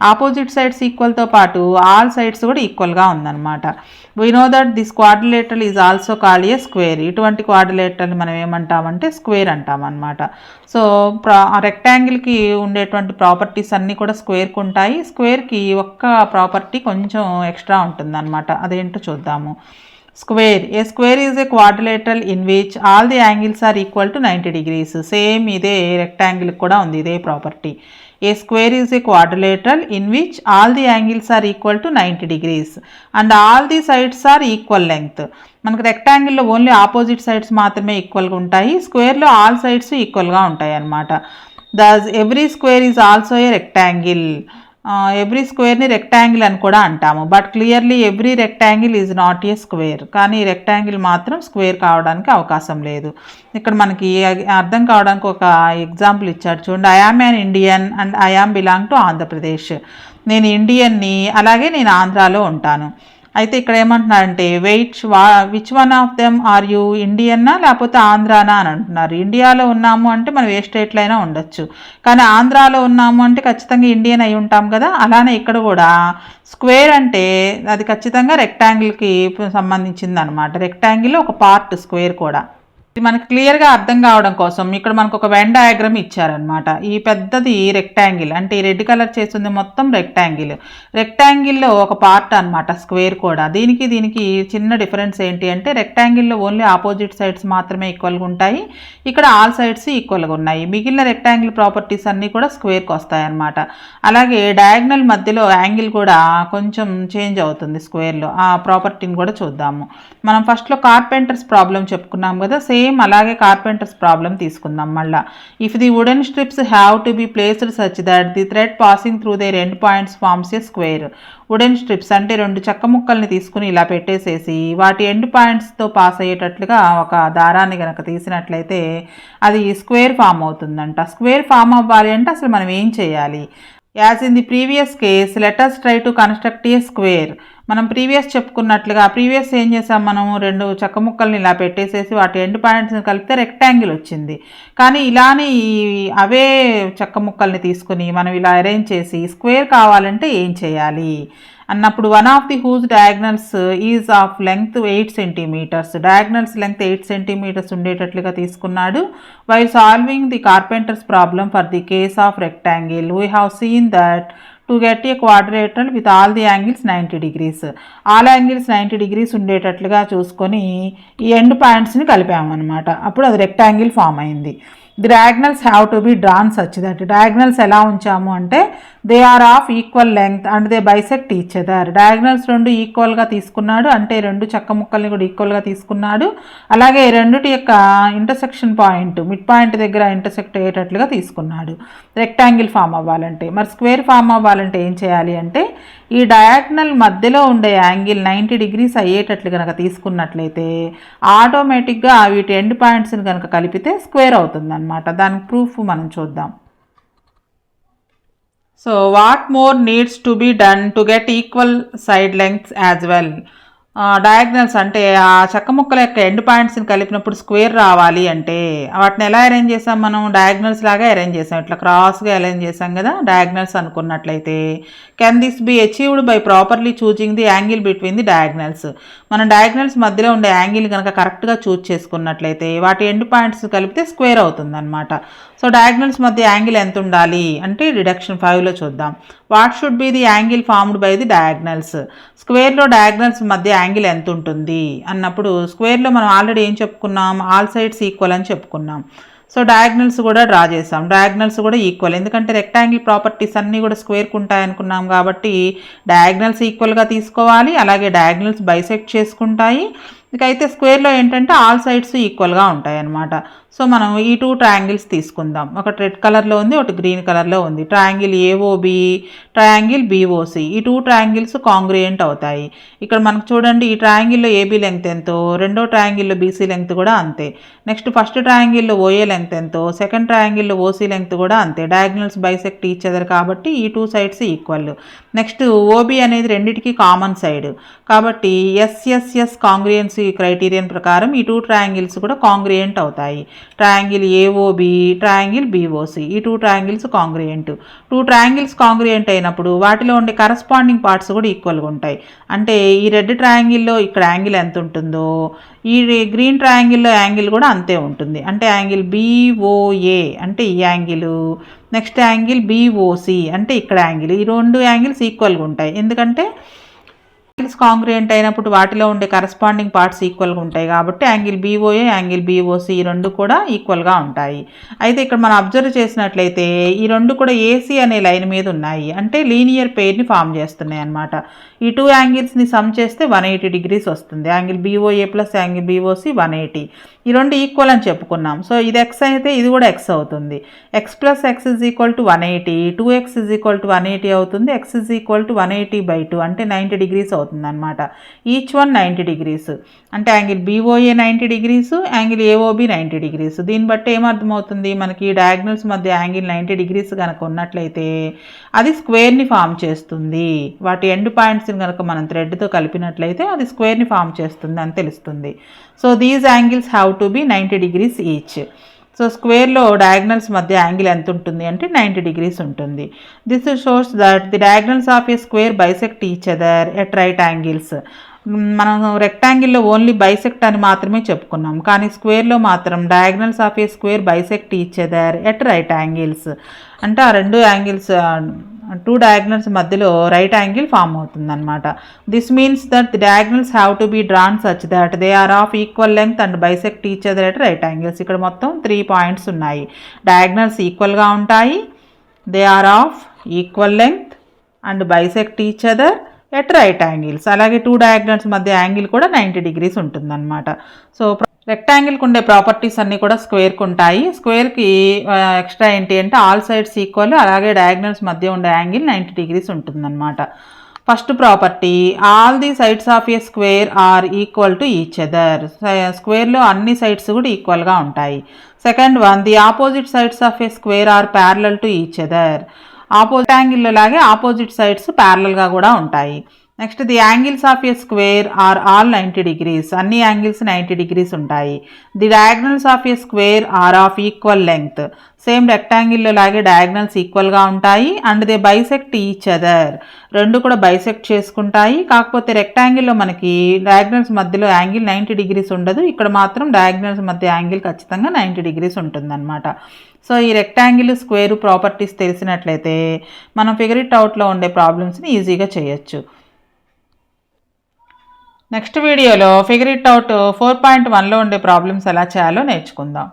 ఆపోజిట్ సైడ్స్ ఈక్వల్తో పాటు ఆల్ సైడ్స్ కూడా ఈక్వల్గా ఉందన్నమాట. We know that this quadrilateral is also called a square. ఇటువంటి క్వాడ్రిలేటరల్ మనం ఏమంటామంటే స్క్వేర్ అంటామన్నమాట. సో రెక్టాంగిల్కి ఉండేటువంటి ప్రాపర్టీస్ అన్నీ కూడా స్క్వేర్కి ఉంటాయి. స్క్వేర్కి ఒక్క ప్రాపర్టీ కొంచెం ఎక్స్ట్రా ఉంటుందన్నమాట. అదేంటో చూద్దాము. Square, a square is a quadrilateral in which all the angles are equal to 90 degrees. Same ఇదే రెక్టాంగిల్కి కూడా ఉంది ఇదే property. A square is a quadrilateral in which all the angles are equal to 90 degrees and all the sides are equal length. మనకు రెక్టాంగిల్లో ఓన్లీ ఆపోజిట్ సైడ్స్ మాత్రమే ఈక్వల్గా ఉంటాయి, స్క్వేర్లో ఆల్ సైడ్స్ ఈక్వల్గా ఉంటాయి అన్నమాట. Thus every square is also a rectangle. Every స్క్వేర్ని రెక్టాంగిల్ అని కూడా అంటాము. But clearly every rectangle is not a square. కానీ రెక్టాంగిల్ మాత్రం స్క్వేర్ కావడానికి అవకాశం లేదు. ఇక్కడ మనకి అర్థం కావడానికి ఒక ఎగ్జాంపుల్ ఇచ్చాడు చూడండి. I am an Indian and I am belong to Andhra Pradesh. నేను ఇండియన్ని, అలాగే నేను ఆంధ్రాలో ఉంటాను. అయితే ఇక్కడ ఏమంటున్నారంటే which one of them are you, ఇండియన్నా లేకపోతే ఆంధ్రానా అని అంటున్నారు. ఇండియాలో ఉన్నాము అంటే మనం ఏ స్టేట్లో అయినా ఉండొచ్చు, కానీ ఆంధ్రాలో ఉన్నాము అంటే ఖచ్చితంగా ఇండియన్ అయి ఉంటాం కదా. అలానే ఇక్కడ కూడా స్క్వేర్ అంటే అది ఖచ్చితంగా రెక్టాంగిల్కి సంబంధించింది అనమాట. రెక్టాంగిల్ ఒక పార్ట్ స్క్వేర్ కూడా. ఇది మనకు క్లియర్గా అర్థం కావడం కోసం ఇక్కడ మనకు ఒక వెన్ డయాగ్రామ్ ఇచ్చారనమాట. ఈ పెద్దది రెక్టాంగిల్, అంటే ఈ రెడ్ కలర్ చేస్తుంది మొత్తం రెక్టాంగిల్. రెక్టాంగిల్లో ఒక పార్ట్ అనమాట స్క్వేర్ కూడా. దీనికి చిన్న డిఫరెన్స్ ఏంటి అంటే రెక్టాంగిల్లో ఓన్లీ ఆపోజిట్ సైడ్స్ మాత్రమే ఈక్వల్గా ఉంటాయి, ఇక్కడ ఆల్ సైడ్స్ ఈక్వల్గా ఉన్నాయి. మిగిలిన రెక్టాంగిల్ ప్రాపర్టీస్ అన్నీ కూడా స్క్వేర్కి వస్తాయి అన్నమాట. అలాగే డయాగ్నల్ మధ్యలో యాంగిల్ కూడా కొంచెం చేంజ్ అవుతుంది స్క్వేర్లో. ఆ ప్రాపర్టీని కూడా చూద్దాము. మనం ఫస్ట్లో కార్పెంటర్స్ ప్రాబ్లం చెప్పుకున్నాం కదా, సేమ్ అలాగే కార్పెంటర్స్ ప్రాబ్లం తీసుకుందాం మళ్ళా. If the wooden strips have to be placed such that the thread passing through their end points forms a square. Wooden strips అంటే 2 చెక్క ముక్కల్ని తీసుకుని ఇలా పెట్టేసేసి వాటి ఎండ్ పాయింట్స్తో పాస్ అయ్యేటట్లుగా ఒక దారాన్ని కనుక తీసినట్లయితే అది స్క్వేర్ ఫామ్ అవుతుందంట. స్క్వేర్ ఫామ్ అవ్వాలి అంటే అసలు మనం ఏం చేయాలి? As in the previous case let us try to construct a square. మనం ప్రీవియస్ ఏం చేసాం, మనం 2 చెక్క ముక్కల్ని ఇలా పెట్టేసేసి వాటి ఎండ్ పాయింట్స్ని కలిపితే రెక్టాంగిల్ వచ్చింది. కానీ ఇలానే అవే చెక్క ముక్కల్ని తీసుకుని మనం ఇలా అరేంజ్ చేసి స్క్వేర్ కావాలంటే ఏం చేయాలి అన్నప్పుడు one of the whose diagonals is of length 8 centimeters. Diagonals length 8 centimeters ఉండేటట్లుగా తీసుకున్నాడు. While solving the carpenter's problem for the case of rectangle we have seen that to get a quadrilateral with all the angles 90 degrees. All angles 90 degrees ఉండేటట్లుగా చూసుకొని ఈ ఎండ్ పాయింట్స్ని కలిపామన్నమాట. అప్పుడు అది రెక్టాంగిల్ ఫామ్ అయింది. The diagonals have to be drawn such that. Diagonals ఎలా ఉంచాము అంటే they are of equal length and they bisect each other. Diagonals 2 ఈక్వల్గా తీసుకున్నాడు, అంటే 2 చెక్క ముక్కల్ని కూడా ఈక్వల్గా తీసుకున్నాడు. అలాగే రెండిటి యొక్క ఇంటర్సెక్షన్ పాయింట్ మిడ్ పాయింట్ దగ్గర ఇంటర్సెక్ట్ అయ్యేటట్లుగా తీసుకున్నాడు రెక్టాంగిల్ ఫామ్ అవ్వాలంటే. మరి స్క్వేర్ ఫామ్ అవ్వాలంటే ఏం చేయాలి అంటే ఈ డయాగ్నల్ మధ్యలో ఉండే యాంగిల్ 90 degrees అయ్యేటట్లు కనుక తీసుకున్నట్లయితే ఆటోమేటిక్గా వీటి ఎండ్ పాయింట్స్ని కనుక కలిపితే స్క్వేర్ అవుతుంది అనమాట. దానికి ప్రూఫ్ మనం చూద్దాం. So what more needs to be done to get equal side lengths as well? Diagonals అంటే ఆ చెక్క ముక్కల యొక్క ఎండ్ పాయింట్స్ని కలిపినప్పుడు స్క్వేర్ రావాలి అంటే వాటిని ఎలా అరేంజ్ చేసాం, మనం డయాగ్నల్స్ లాగా అరేంజ్ చేసాం. ఇట్లా క్రాస్గా అరేంజ్ చేసాం కదా డయాగ్నల్స్ అనుకున్నట్లయితే. Can this be achieved by properly choosing the angle between the diagonals. మనం డయాగ్నల్స్ మధ్యలో ఉండే యాంగిల్ కనుక కరెక్ట్గా చూజ్ చేసుకున్నట్లయితే వాటి ఎండ్ పాయింట్స్ కలిపితే స్క్వేర్ అవుతుంది అనమాట. సో డయాగ్నల్స్ మధ్య యాంగిల్ ఎంత ఉండాలి అంటే డిడక్షన్ 5లో చూద్దాం. What should be the angle formed by the diagonals. స్క్వేర్లో డయాగ్నల్స్ మధ్య యాంగిల్ ఎంత ఉంటుంది అన్నప్పుడు స్క్వేర్లో మనం ఆల్రెడీ ఏం చెప్పుకున్నాం, ఆల్ సైడ్స్ ఈక్వల్ అని చెప్పుకున్నాం. సో డయాగ్నల్స్ కూడా డ్రా చేసాం. డయాగ్నల్స్ కూడా ఈక్వల్, ఎందుకంటే రెక్టాంగిల్ ప్రాపర్టీస్ అన్నీ కూడా స్క్వేర్కి ఉంటాయి అనుకున్నాం కాబట్టి డయాగ్నల్స్ ఈక్వల్గా తీసుకోవాలి. అలాగే డయాగ్నల్స్ బైసెక్ట్ చేసుకుంటాయి. ఇకైతే స్క్వేర్లో ఏంటంటే ఆల్ సైడ్స్ ఈక్వల్గా ఉంటాయి అన్నమాట. సో మనం ఈ 2 ట్రయాంగిల్స్ తీసుకుందాం. ఒకటి రెడ్ కలర్లో ఉంది, ఒకటి గ్రీన్ కలర్లో ఉంది. ట్రయాంగిల్ ఏఓబి, ట్రయాంగిల్ బీఓసి, ఈ 2 ట్రయాంగిల్స్ కాంగ్రియంట్ అవుతాయి. ఇక్కడ మనకు చూడండి, ఈ ట్రయాంగిల్లో ఏబీ లెంగ్త్ ఎంతో, రెండో ట్రయాంగిల్లో బీసీ లెంగ్త్ కూడా అంతే. నెక్స్ట్ ఫస్ట్ ట్రయాంగిల్లో ఓఏ లెంగ్త్ ఎంతో, సెకండ్ ట్రయాంగిల్లో ఓసీ లెంగ్త్ కూడా అంతే. డయాగ్నల్స్ బైసెక్ట్ ఈచ్ అదర్ కాబట్టి ఈ 2 సైడ్స్ ఈక్వల్. నెక్స్ట్ ఓబీ అనేది రెండింటికి కామన్ సైడ్ కాబట్టి ఎస్ఎస్ఎస్ కాంగ్రియంసీ క్రైటీరియన్ ప్రకారం ఈ 2 ట్రయాంగిల్స్ కూడా కాంగ్రియంట్ అవుతాయి. ట్రయాంగిల్ ఏఓబి, ట్రయాంగిల్ బీఓసి, ఈ 2 ట్రయాంగిల్స్ కాంగ్రియంట్. 2 ట్రయాంగిల్స్ కాంగ్రియంట్ అయినప్పుడు వాటిలో ఉండే కరస్పాండింగ్ పార్ట్స్ కూడా ఈక్వల్గా ఉంటాయి. అంటే ఈ రెడ్ ట్రయాంగిల్లో ఇక్కడ యాంగిల్ ఎంత ఉంటుందో ఈ గ్రీన్ ట్రయాంగిల్లో యాంగిల్ కూడా అంతే ఉంటుంది. అంటే యాంగిల్ బీఓఏ అంటే ఈ యాంగిల్, నెక్స్ట్ యాంగిల్ బీఓసి అంటే ఇక్కడ యాంగిల్, ఈ 2 యాంగిల్స్ ఈక్వల్గా ఉంటాయి. ఎందుకంటే యాంగిల్స్ కాంగ్రియంట్ అయినప్పుడు వాటిలో ఉండే కరస్పాండింగ్ పార్ట్స్ ఈక్వల్గా ఉంటాయి కాబట్టి యాంగిల్ బీఓఏ, యాంగిల్ బీఓసి ఈ 2 కూడా ఈక్వల్గా ఉంటాయి. అయితే ఇక్కడ మనం అబ్జర్వ్ చేసినట్లయితే ఈ 2 కూడా ఏసీ అనే లైన్ మీద ఉన్నాయి. అంటే లీనియర్ పెయిర్ని ఫామ్ చేస్తున్నాయి అన్నమాట. ఈ 2 యాంగిల్స్ని సమ్ చేస్తే 180 డిగ్రీస్ వస్తుంది. Angle BOA plus angle BOC 180. ఈ 2 ఈక్వల్ అని చెప్పుకున్నాం. సో ఇది ఎక్స్ అయితే ఇది కూడా ఎక్స్ అవుతుంది. X plus X is equal to 180, 2x is equal to 180 అవుతుంది. ఎక్స్ ఈజ్ ఈక్వల్ టు 180/2 అంటే 90 డిగ్రీస్ అవుతుంది అనమాట. Each one 90 degrees. అంటే angle BOA 90 degrees, angle AOB 90 degrees. దీన్ని బట్టి ఏమర్థమవుతుంది, మనకి డయాగ్నల్స్ మధ్య యాంగిల్ 90 డిగ్రీస్ కనుక ఉన్నట్లయితే అది స్క్వేర్ని ఫామ్ చేస్తుంది. వాటి ఎండ్ పాయింట్స్ని కనుక మనం థ్రెడ్తో కలిపినట్లయితే అది స్క్వేర్ని ఫామ్ చేస్తుంది అని తెలుస్తుంది. So these angles have to be 90 degrees each. So స్క్వేర్లో డయాగ్నల్స్ మధ్య యాంగిల్ ఎంత ఉంటుంది అంటే 90 డిగ్రీస్ ఉంటుంది. This shows that the diagonals of a square bisect each other at right angles. మనం రెక్టాంగిల్లో ఓన్లీ బైసెక్ట్ అని మాత్రమే చెప్పుకున్నాం, కానీ స్క్వేర్లో మాత్రం diagonals of a square bisect each other at right angles. అంటే ఆ 2 యాంగిల్స్ 2 డయాగ్నల్స్ మధ్యలో రైట్ యాంగిల్ ఫామ్ అవుతుందన్నమాట. This means that the diagonals have to be drawn such that they are of equal length and bisect each other at right angles. ఇక్కడ మొత్తం 3 పాయింట్స్ ఉన్నాయి. డయాగ్నల్స్ ఈక్వల్గా ఉంటాయి, they are of equal length and bisect each other at right angles. అలాగే 2 డయాగ్నల్స్ మధ్య యాంగిల్ కూడా 90 డిగ్రీస్ ఉంటుందన్నమాట. సో రెక్టాంగిల్కి ఉండే ప్రాపర్టీస్ అన్నీ కూడా స్క్వేర్కి ఉంటాయి. స్క్వేర్కి ఎక్స్ట్రా ఏంటి అంటే ఆల్ సైడ్స్ ఈక్వల్, అలాగే డయాగ్నల్స్ మధ్య ఉండే యాంగిల్ 90 డిగ్రీస్ ఉంటుందన్నమాట. First property, all the sides of a square are equal to each other. స్క్వేర్లో అన్ని సైడ్స్ కూడా ఈక్వల్గా ఉంటాయి. Second one, the opposite sides of a square are parallel to each other. Opposite యాంగిల్లో లాగే ఆపోజిట్ సైడ్స్ ప్యారలల్గా కూడా ఉంటాయి. Next, the angles of a square are all 90 degrees. అన్ని యాంగిల్స్ 90 డిగ్రీస్ ఉంటాయి. The diagonals of a square are of equal length. Same రెక్టాంగిల్లో లాగే డయాగ్నల్స్ ఈక్వల్గా ఉంటాయి. And they bisect each other. 2 కూడా బైసెక్ట్ చేసుకుంటాయి. కాకపోతే రెక్టాంగిల్లో మనకి డయాగ్నల్స్ మధ్యలో యాంగిల్ 90 డిగ్రీస్ ఉండదు. ఇక్కడ మాత్రం డయాగ్నల్స్ మధ్య యాంగిల్ ఖచ్చితంగా 90 డిగ్రీస్ ఉంటుందన్నమాట. సో ఈ రెక్టాంగిల్ స్క్వేర్ ప్రాపర్టీస్ తెలిసినట్లయితే మనం ఫిగర్ ఇట్ అవుట్లో ఉండే ప్రాబ్లమ్స్ని ఈజీగా చేయొచ్చు. నెక్స్ట్ వీడియోలో ఫిగర్ ఇట్ అవుట్ 4.1లో ఉండే ప్రాబ్లమ్స్ ఎలా చేయాలో నేర్చుకుందాం.